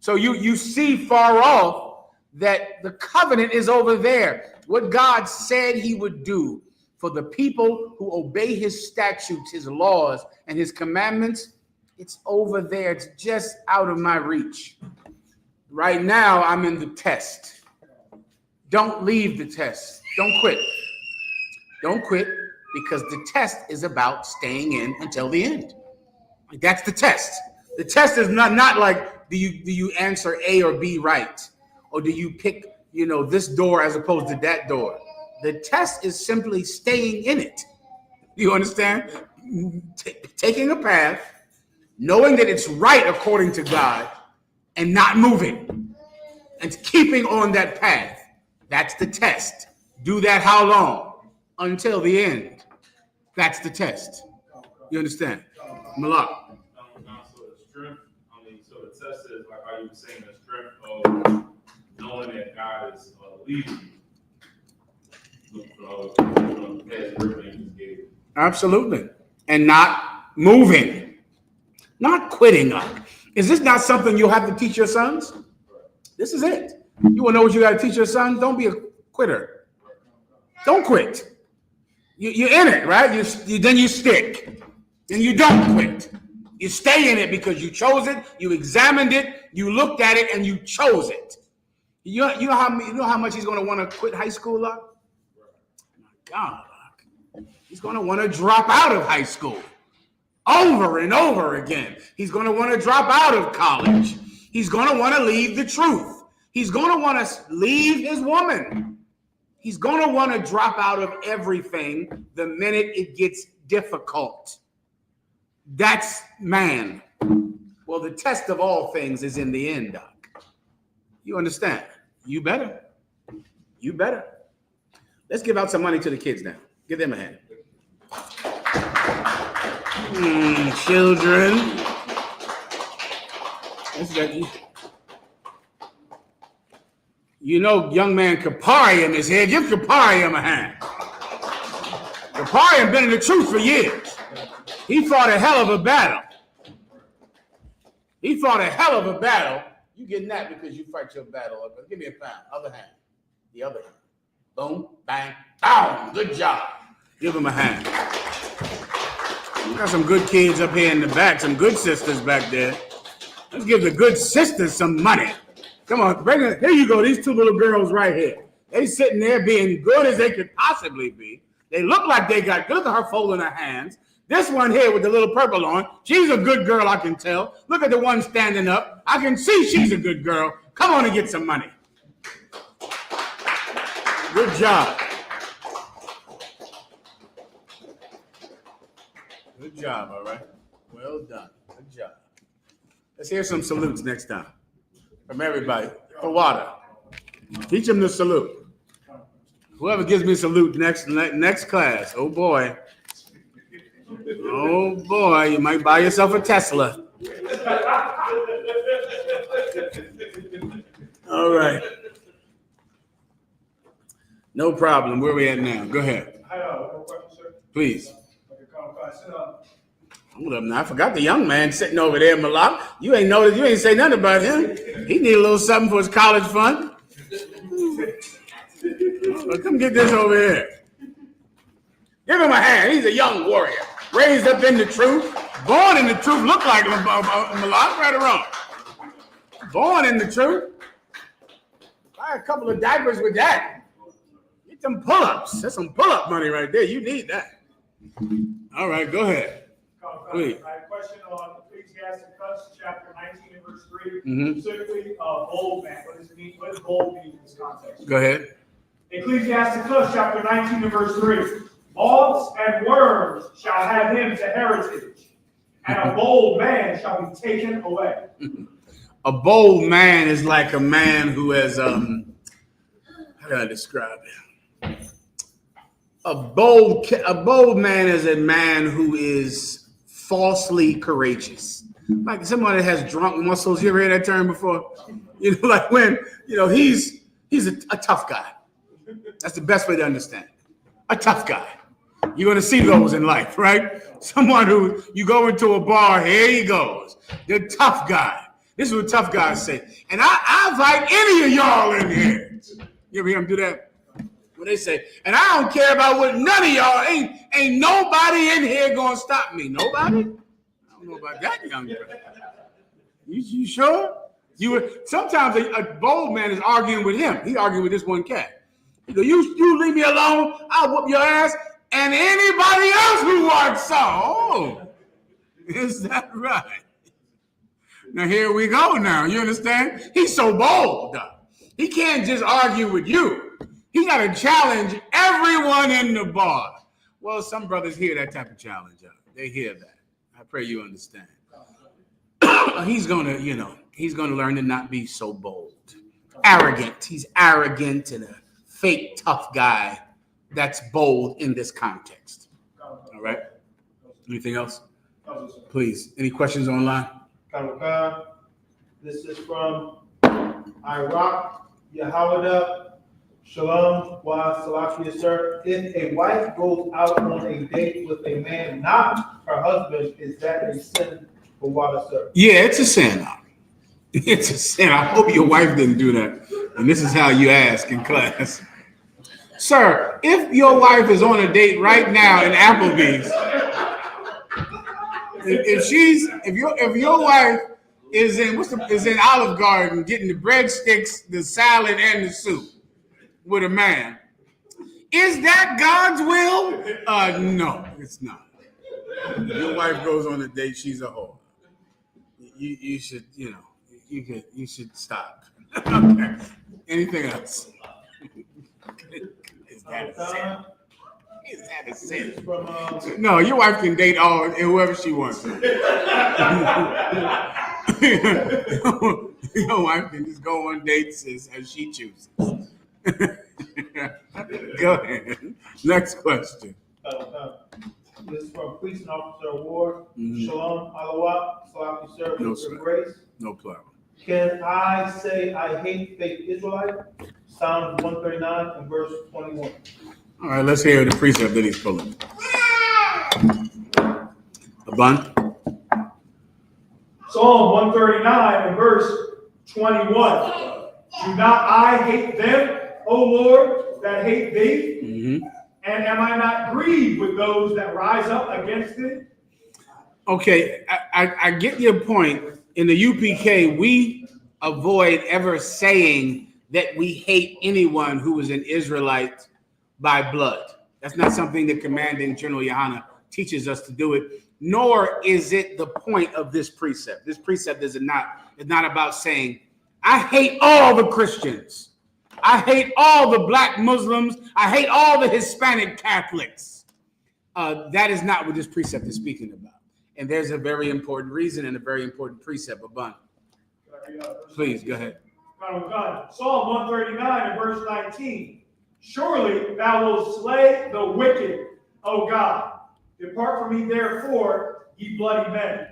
So you see far off that the covenant is over there. What God said he would do for the people who obey his statutes, his laws, and his commandments, it's over there. It's just out of my reach. Right now, I'm in the test. Don't leave the test. Don't quit. Don't quit, because the test is about staying in until the end. That's the test. The test is not like, do you answer A or B right? Or do you pick, this door as opposed to that door? The test is simply staying in it. You understand? Taking a path, knowing that it's right according to God, and not moving, and keeping on that path. That's the test. Do that how long? Until the end. That's the test. You understand? Malak. So the strength, so the test is like how you were saying, the strength of knowing that God is leading you. Absolutely. And not moving. Not quitting up. Is this not something you'll have to teach your sons? This is it. You want to know what you got to teach your sons? Don't be a quitter. Don't quit. You're in it, right? Then you stick. And you don't quit. You stay in it because you chose it, you examined it, you looked at it, and you chose it. You know how much he's going to want to quit high school, Locke? My God, Locke. He's going to want to drop out of high school. Over and over again. He's going to want to drop out of college. He's going to want to leave the truth. He's going to want to leave his woman. He's going to want to drop out of everything the minute it gets difficult. That's man. Well, the test of all things is in the end, Doc. You understand? You better. You better. Let's give out some money to the kids now. Give them a hand. Children. You know, young man Kaparium is here. Give Kaparium a hand. Kaparium been in the truth for years. He fought a hell of a battle. He fought a hell of a battle. You getting that because you fight your battle. Give me a pound. Other hand. The other hand. Boom, bang, boom. Good job. Give him a hand. We got some good kids up here in the back, some good sisters back there. Let's give the good sisters some money. Come on, bring it. Here you go. These two little girls right here. They sitting there being good as they could possibly be. They look like they got good. Look at her folding her hands. This one here with the little purple on, she's a good girl, I can tell. Look at the one standing up. I can see she's a good girl. Come on and get some money. Good job. Good job, all right. Well done. Good job. Let's hear some salutes next time from everybody. For water. Teach them to salute. Whoever gives me a salute next class, oh boy. Oh boy, you might buy yourself a Tesla. All right. No problem. Where are we at now? Go ahead. I have a question, sir. Please. Okay, come on, sit down. Hold up now. I forgot the young man sitting over there, Malak. You ain't noticed. You ain't say nothing about him. He need a little something for his college fund. Well, come get this over here. Give him a hand. He's a young warrior. Raised up in the truth. Born in the truth. Look like Malak, right or wrong? Born in the truth. Buy a couple of diapers with that. Get them pull-ups. That's some pull-up money right there. You need that. All right, go ahead. Please. I have a question on Ecclesiastes chapter 19 and verse 3. Specifically, bold man. What does it mean? What does bold mean in this context? Go ahead. Ecclesiastes chapter 19 and verse 3. Moths and worms shall have him to heritage, and a bold man shall be taken away. A bold man is like a man who has, how can I describe it? A bold man is a man who is falsely courageous. Like someone that has drunk muscles. You ever heard that term before? You know, like when, you know, he's a tough guy. That's the best way to understand it. A tough guy. You're going to see those in life, right? Someone who you go into a bar, here he goes. The tough guy. This is what tough guys say. And I invite any of y'all in here. You ever hear them do that? What they say? And I don't care about what none of y'all, ain't nobody in here going to stop me. Nobody? I don't know about that, young brother. You sure? Sometimes a bold man is arguing with him. He arguing with this one cat. You go, you leave me alone, I'll whoop your ass, and anybody else who wants some. Oh, is that right? Now here we go now, you understand? He's so bold. He can't just argue with you. He got to challenge everyone in the bar. Well, some brothers hear that type of challenge. They hear that. I pray you understand. He's going to learn to not be so bold. Arrogant. He's arrogant and a fake tough guy that's bold in this context. All right. Anything else? Please. Any questions online? This is from I.R.A.K. YAHAWAH. Shalom, Salakia, sir. If a wife goes out on a date with a man not her husband, is that a sin for water, sir? Yeah, it's a sin. It's a sin. I hope your wife didn't do that. And this is how you ask in class. Sir, if your wife is on a date right now in Applebee's, if your wife is in Olive Garden getting the breadsticks, the salad, and the soup with a man, is that God's will? No, it's not. If your wife goes on a date, she's a whore. You should, you should stop. Okay. Anything else? Is that a sin? Is that a sin? No, your wife can date whoever she wants. Your wife can just go on dates as she chooses. Go ahead. Next question. This is from Police Officer Award. Shalom, Aloha, Salakia, sir. No, With sir. your grace. No problem. Can I say I hate fake Israelite? Psalms 139 and verse 21. All right, let's hear the precept that he's pulling. Abun? Psalm 139 and verse 21. Do not I hate them, O Lord, that hate thee? Mm-hmm. And am I not grieved with those that rise up against thee? Okay, I get your point. In the UPK, we avoid ever saying that we hate anyone who is an Israelite by blood. That's not something that Commanding General YAHANNA teaches us to do it, nor is it the point of this precept. This precept is not about saying, I hate all the Christians. I hate all the black Muslims. I hate all the Hispanic Catholics. That is not what this precept is speaking about. And there's a very important reason and a very important precept. Abun. Please, go ahead. Psalm 139 and verse 19. Surely thou wilt slay the wicked, O God. Depart from me, therefore, ye bloody men.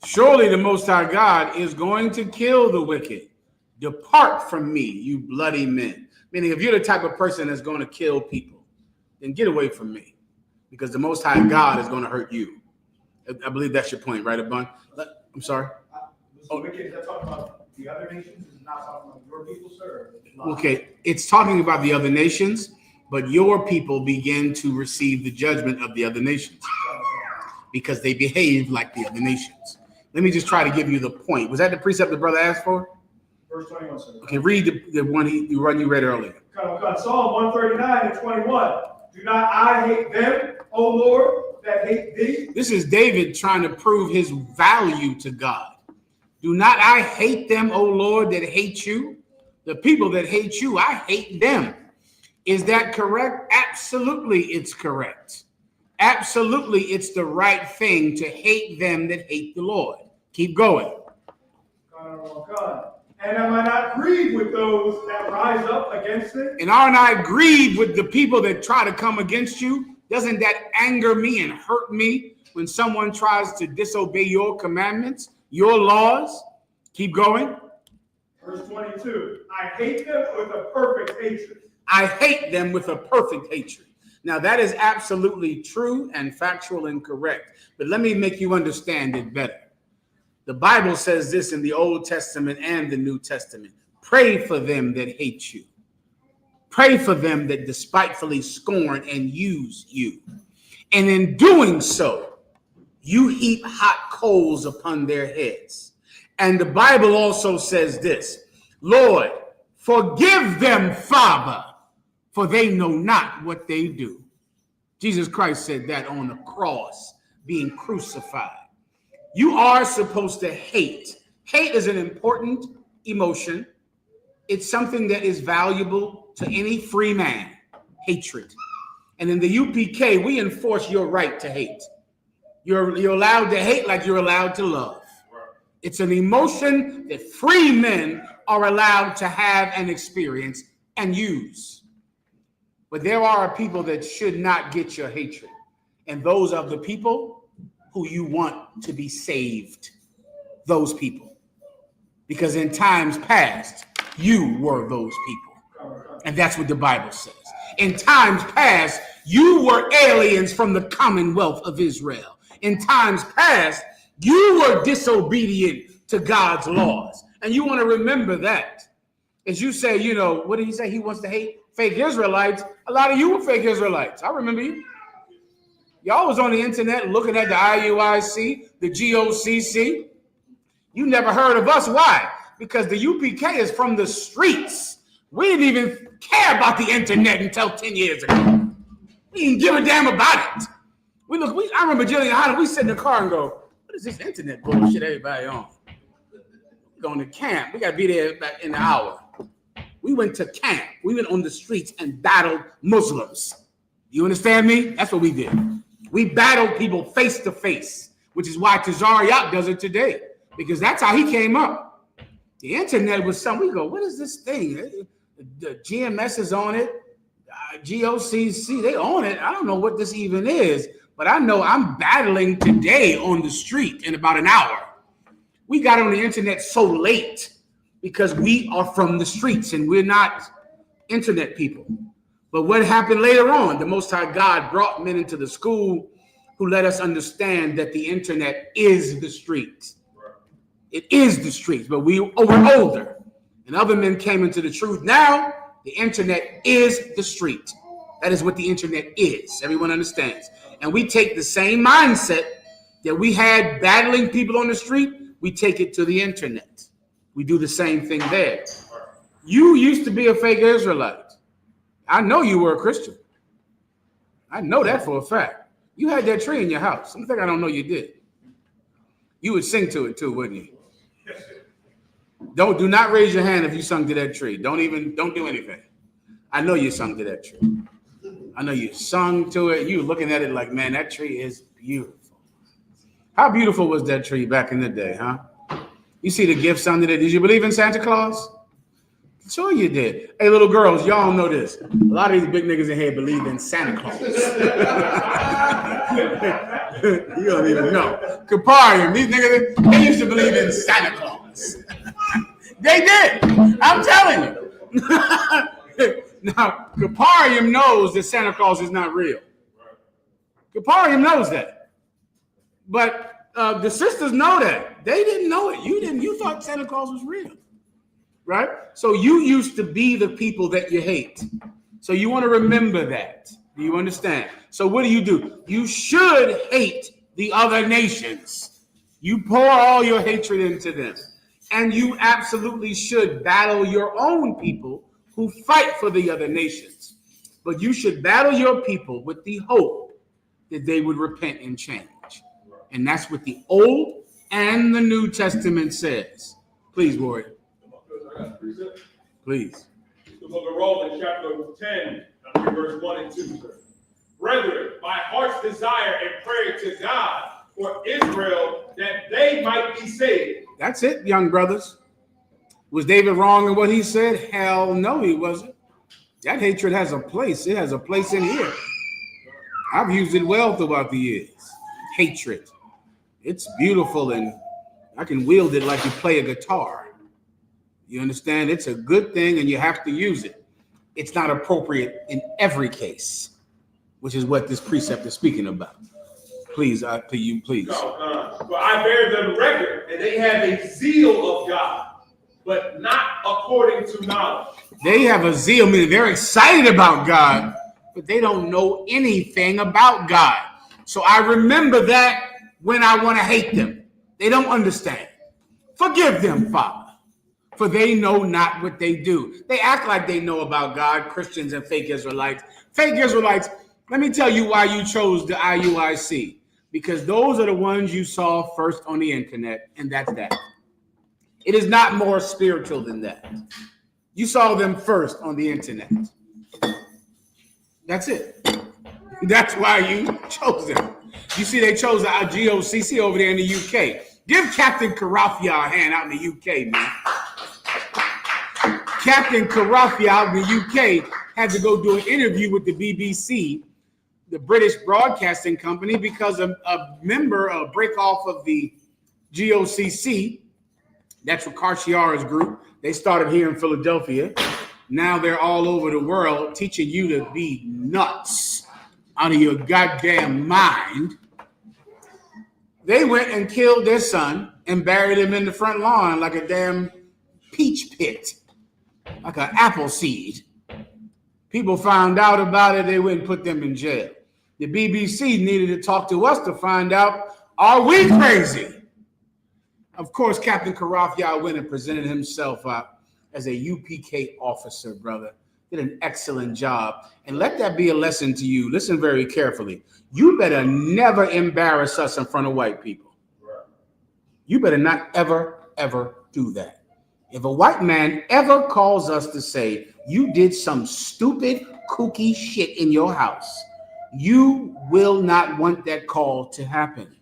Surely the Most High God is going to kill the wicked. Depart from me, you bloody men. Meaning, if you're the type of person that's going to kill people, then get away from me. Because the Most High God is going to hurt you. I believe that's your point, right, Abun? I'm sorry? The wicked, is that talking about the other nations? Is not talking about your people, sir? Okay, it's talking about the other nations, but your people begin to receive the judgment of the other nations because they behave like the other nations. Let me just try to give you the point. Was that the precept the brother asked for? Verse 21, sir. Okay, read the one you read earlier. Psalm 139 and 21. Do not I hate them, O Lord, that hate thee? This is David trying to prove his value to God. Do not I hate them, O Lord, that hate you? The people that hate you, I hate them. Is that correct? Absolutely, it's correct. Absolutely, it's the right thing to hate them that hate the Lord. Keep going. God. And am I not grieved with those that rise up against it? And aren't I grieved with the people that try to come against you? Doesn't that anger me and hurt me when someone tries to disobey your commandments, your laws? Keep going. Verse 22. I hate them with a perfect hatred. I hate them with a perfect hatred. Now, that is absolutely true and factual and correct. But let me make you understand it better. The Bible says this in the Old Testament and the New Testament. Pray for them that hate you. Pray for them that despitefully scorn and use you. And in doing so, you heap hot coals upon their heads. And the Bible also says this, Lord, forgive them, Father, for they know not what they do. Jesus Christ said that on the cross, being crucified. You are supposed to hate. Hate is an important emotion. It's something that is valuable to any free man. Hatred. And in the UPK, we enforce your right to hate. You're allowed to hate like you're allowed to love. It's an emotion that free men are allowed to have and experience and use. But there are people that should not get your hatred. And those are the people who you want to be saved. Those people. Because in times past, you were those people. And that's what the Bible says. In times past, you were aliens from the commonwealth of Israel. In times past, you were disobedient to God's laws. And you want to remember that. As you say, you know, what did he say? He wants to hate fake Israelites. A lot of you were fake Israelites. I remember you. Y'all was on the internet looking at the IUIC, the GOCC. You never heard of us. Why? Because the UPK is from the streets. We didn't even care about the internet until 10 years ago. We didn't give a damn about it. I remember Jillian Hunter, we sit in the car and go, what is this internet bullshit everybody on? We're going to camp. We got to be there back in an hour. We went to camp. We went on the streets and battled Muslims. You understand me? That's what we did. We battled people face to face, which is why Tazariak does it today, because that's how he came up. The internet was something. We go, what is this thing? The GMS is on it. GOCC, they own it. I don't know what this even is, but I know I'm battling today on the street in about an hour We got on the internet so late because we are from the streets and we're not internet people. But what happened later on? The Most High God brought men into the school who let us understand that the internet is the streets. It is the streets, but we're older. And other men came into the truth. Now, the internet is the street. That is what the internet is. Everyone understands. And we take the same mindset that we had battling people on the street, we take it to the internet. We do the same thing there. You used to be a fake Israelite. I know you were a Christian. I know that for a fact. You had that tree in your house. Something I don't know you did. You would sing to it too, wouldn't you? Do not raise your hand if you sung to that tree. Don't do anything. I know you sung to that tree. I know you sung to it. You were looking at it like, man, that tree is beautiful. How beautiful was that tree back in the day, huh? You see the gifts under it. Did you believe in Santa Claus? Sure you did. Hey, little girls, y'all know this. A lot of these big niggas in here believe in Santa Claus. You don't even know. Kaparium, these niggas, they used to believe in Santa Claus. They did. I'm telling you. Now, Kaparium knows that Santa Claus is not real. Kaparium knows that. But the sisters know that. They didn't know it. You didn't. You thought Santa Claus was real. Right? So you used to be the people that you hate. So you want to remember that. Do you understand? So what do? You should hate the other nations. You pour all your hatred into them. And you absolutely should battle your own people who fight for the other nations. But you should battle your people with the hope that they would repent and change. And that's what the Old and the New Testament says. Please, Warrior. Please. The book of Romans, chapter 10, verse 1 and 2. Brethren, my heart's desire and prayer to God for Israel, that they might be saved. That's it, young brothers. Was David wrong in what he said? Hell no, he wasn't. That hatred has a place. It has a place in here. I've used it well throughout the years. Hatred. It's beautiful, and I can wield it like you play a guitar. You understand? It's a good thing, and you have to use it. It's not appropriate in every case, which is what this precept is speaking about. Please, to you, please. For I bear them record, and they have a zeal of God, but not according to knowledge. They have a zeal, meaning they're excited about God, but they don't know anything about God. So I remember that when I want to hate them. They don't understand. Forgive them, Father, for they know not what they do. They act like they know about God, Christians and fake Israelites. Fake Israelites, let me tell you why you chose the IUIC. Because those are the ones you saw first on the internet, and that's that. It is not more spiritual than that. You saw them first on the internet. That's it. That's why you chose them. You see, they chose our GOCC over there in the UK. Give Captain Karafia a hand out in the UK, man. Captain Karafia out in the UK had to go do an interview with the BBC, the British Broadcasting Company, because a member, a break off of the GOCC, that's Riccarciara's group. They started here in Philadelphia. Now they're all over the world teaching you to be nuts out of your goddamn mind. They went and killed their son and buried him in the front lawn like a damn peach pit, like an apple seed. People found out about it. They went and put them in jail. The BBC needed to talk to us to find out, are we crazy? Of course, Captain Karafia went and presented himself as a UPK officer, brother. Did an excellent job. And let that be a lesson to you. Listen very carefully. You better never embarrass us in front of white people. You better not ever, ever do that. If a white man ever calls us to say, you did some stupid, kooky shit in your house, you will not want that call to happen.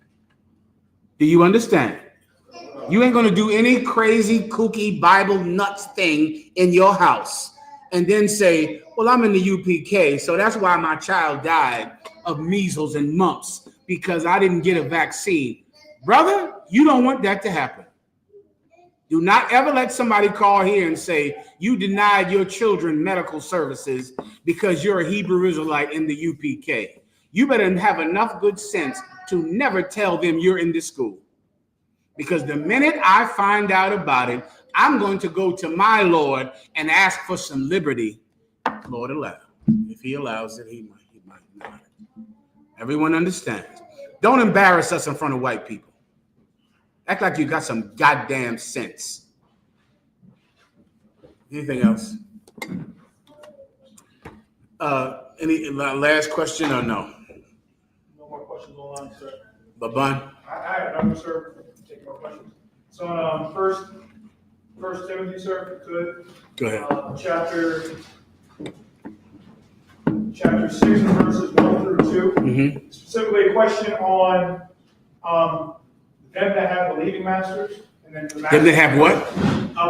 Do you understand? You ain't going to do any crazy, kooky, Bible nuts thing in your house and then say, well, I'm in the UPK, so that's why my child died of measles and mumps, because I didn't get a vaccine. Brother, you don't want that to happen. Do not ever let somebody call here and say you denied your children medical services because you're a Hebrew Israelite in the U.P.K. You better have enough good sense to never tell them you're in this school. Because the minute I find out about it, I'm going to go to my Lord and ask for some liberty. Lord allow. If he allows it, he might not. Everyone understands. Don't embarrass us in front of white people. Act like you got some goddamn sense. Anything else? Any last question or no? No more questions online, sir. Baban? I have none, sir. Take more questions. So, First Timothy, sir, if you could. Go ahead. Chapter 6, verses 1 through 2. Mm-hmm. Specifically a question on them that have believing masters, and then the Them that have what?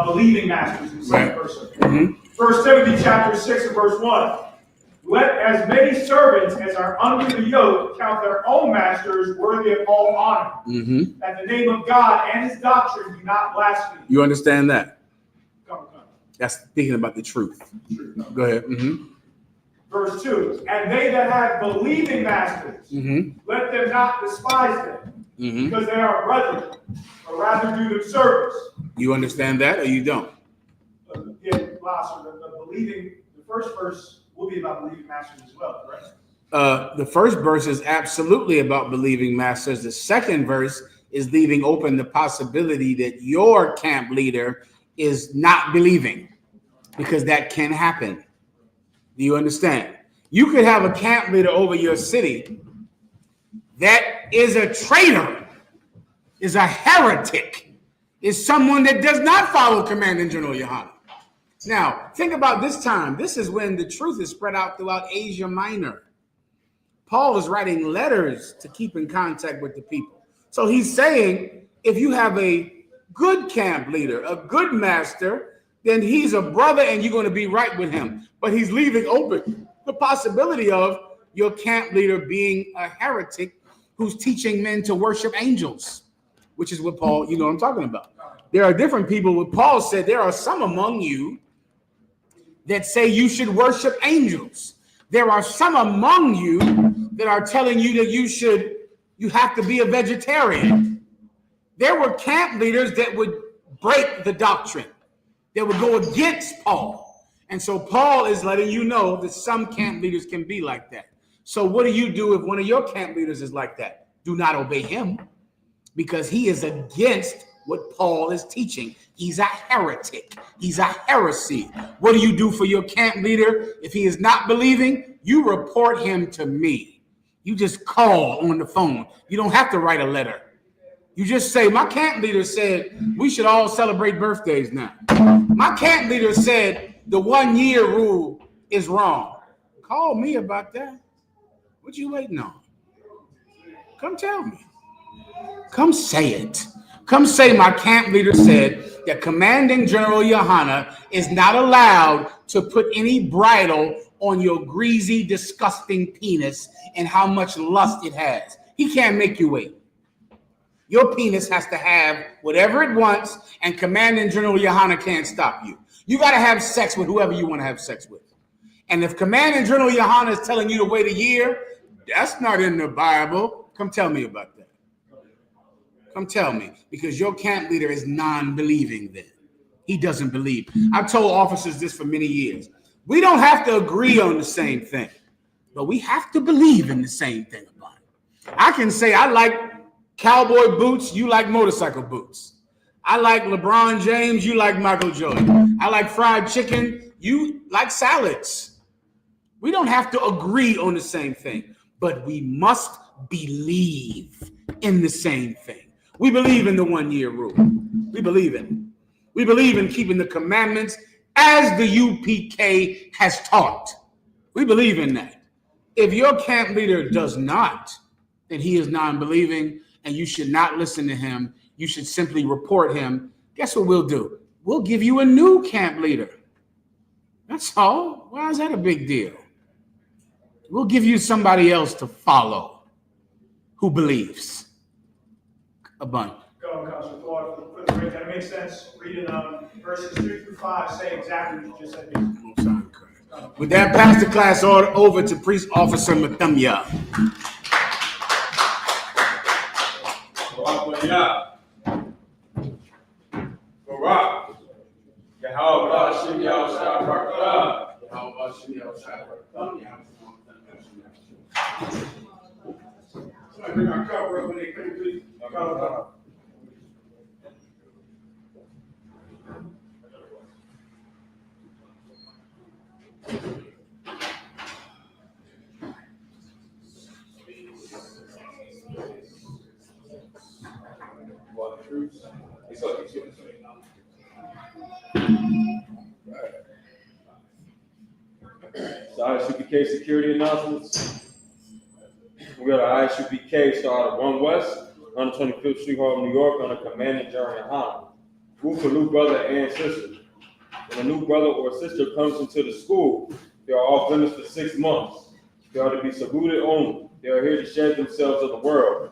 Believing masters in the second Right. verse. Mm-hmm. 1 Timothy chapter 6 and verse 1. Let as many servants as are under the yoke count their own masters worthy of all honor, Mm-hmm. that the name of God and his doctrine do not blaspheme. You understand that? Come. That's speaking about the truth. Go ahead. Mm-hmm. Verse 2. And they that have believing masters, Mm-hmm. let them not despise them, Mm-hmm. because they are brethren, but rather do them service. You understand that or you don't? The first verse will be about believing masters as well, correct? The first verse is absolutely about believing masters. The second verse is leaving open the possibility that your camp leader is not believing, because that can happen. Do you understand? You could have a camp leader over your city that is a traitor, is a heretic, is someone that does not follow Commanding General YAHANNA. Now, think about this time. This is when the truth is spread out throughout Asia Minor. Paul is writing letters to keep in contact with the people. So he's saying, if you have a good camp leader, a good master, then he's a brother and you're going to be right with him. But he's leaving open the possibility of your camp leader being a heretic who's teaching men to worship angels, which is what Paul, you know what I'm talking about. There are different people. What Paul said, there are some among you that say you should worship angels. There are some among you that are telling you that you have to be a vegetarian. There were camp leaders that would break the doctrine, that would go against Paul. And so Paul is letting you know that some camp leaders can be like that. So what do you do if one of your camp leaders is like that? Do not obey him, because he is against what Paul is teaching. He's a heretic. He's a heresy. What do you do for your camp leader? If he is not believing, you report him to me. You just call on the phone. You don't have to write a letter. You just say, my camp leader said we should all celebrate birthdays now. My camp leader said the 1 year rule is wrong. Call me about that. What you waiting on? Come tell me. Come say it. Come say my camp leader said that Commanding General YAHANNA is not allowed to put any bridle on your greasy, disgusting penis and how much lust it has. He can't make you wait. Your penis has to have whatever it wants, and Commanding General YAHANNA can't stop you. You got to have sex with whoever you want to have sex with. And if Commanding General YAHANNA is telling you to wait a year, that's not in the Bible. Come tell me about that. Come tell me, because your camp leader is non-believing then. He doesn't believe. I've told officers this for many years. We don't have to agree on the same thing, but we have to believe in the same thing about it. I can say I like cowboy boots, you like motorcycle boots. I like LeBron James, you like Michael Jordan. I like fried chicken, you like salads. We don't have to agree on the same thing, but we must believe in the same thing. We believe in the 1 year rule. We believe in it. We believe in keeping the commandments as the U.P.K has taught. We believe in that. If your camp leader does not, then he is non-believing and you should not listen to him. You should simply report him. Guess what we'll do? We'll give you a new camp leader. That's all. Why is that a big deal? We'll give you somebody else to follow who believes. A bunch. Go on, Councilor Claude, for the break. makes sense, reading verses 3 through 5 say exactly what you just said. With that, pass the class order over to Priest Officer Mathumya. YAHAWASHI, YAHUSHUA. Somebody bring our cover up when they come, please. So I.S.U.P.K security announcements. We got an I.S.U.P.K start at 1 West, 125th Street, Harlem, New York, on a commanding journey YAHANNA. Group for new brother and sister. When a new brother or sister comes into the school, they are off limits for 6 months. They are to be saluted only. They are here to shed themselves of the world.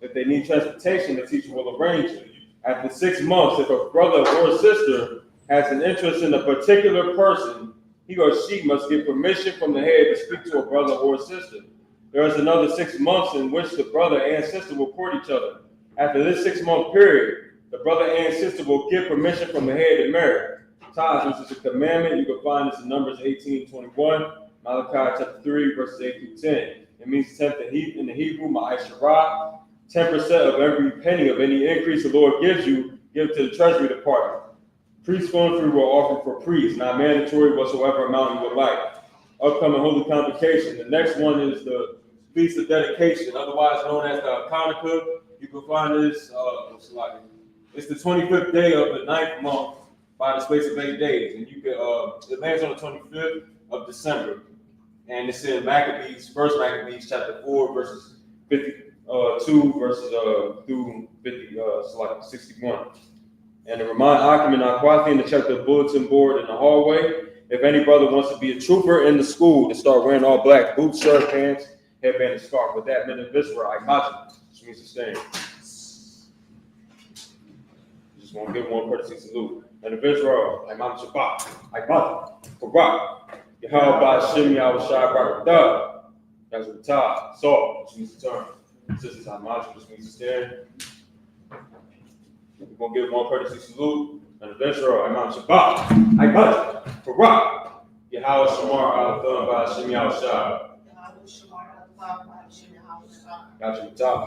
If they need transportation, the teacher will arrange it. After 6 months, if a brother or sister has an interest in a particular person, he or she must get permission from the head to speak to a brother or sister. There is another 6 months in which the brother and sister will court each other. After this 6-month period, the brother and sister will get permission from the head to marry. Tithes, which is a commandment, you can find this in Numbers 18:21, Malachi chapter 3, verses 8 through 10. It means tenth in the Hebrew, ma'asharah, 10% of every penny of any increase the Lord gives you, give to the treasury department. Priests going through will offer for priests, not mandatory whatsoever amount you would like. Upcoming holy convocation. The next one is the Feast of Dedication, otherwise known as the Hanukkah. You can find this, it's the 25th day of the 9th month by the space of 8 days. And you can, it lands on the 25th of December. And it's in Maccabees, 1 Maccabees chapter 4, verses 52 verses through 61. And to remind Akim and Akwathian to check the bulletin board in the hallway. If any brother wants to be a trooper in the school, to start wearing all black boots, shirt, pants, headband, and scarf. With that, men of Israel, which means to stand. Just want to give one courtesy salute. Men of Israel, Imam Shabbat, Barak, Yahawah, Shim, Yahushua, Barak, that's what Tah, Saul, which means to turn. Sisters, which means to stand. We're going to give one courtesy salute. And of Israel, Imam Shabbat, Barak, Yahweh Shamar, Al-Thun, Ba'ashim Yahushua. Got you, top.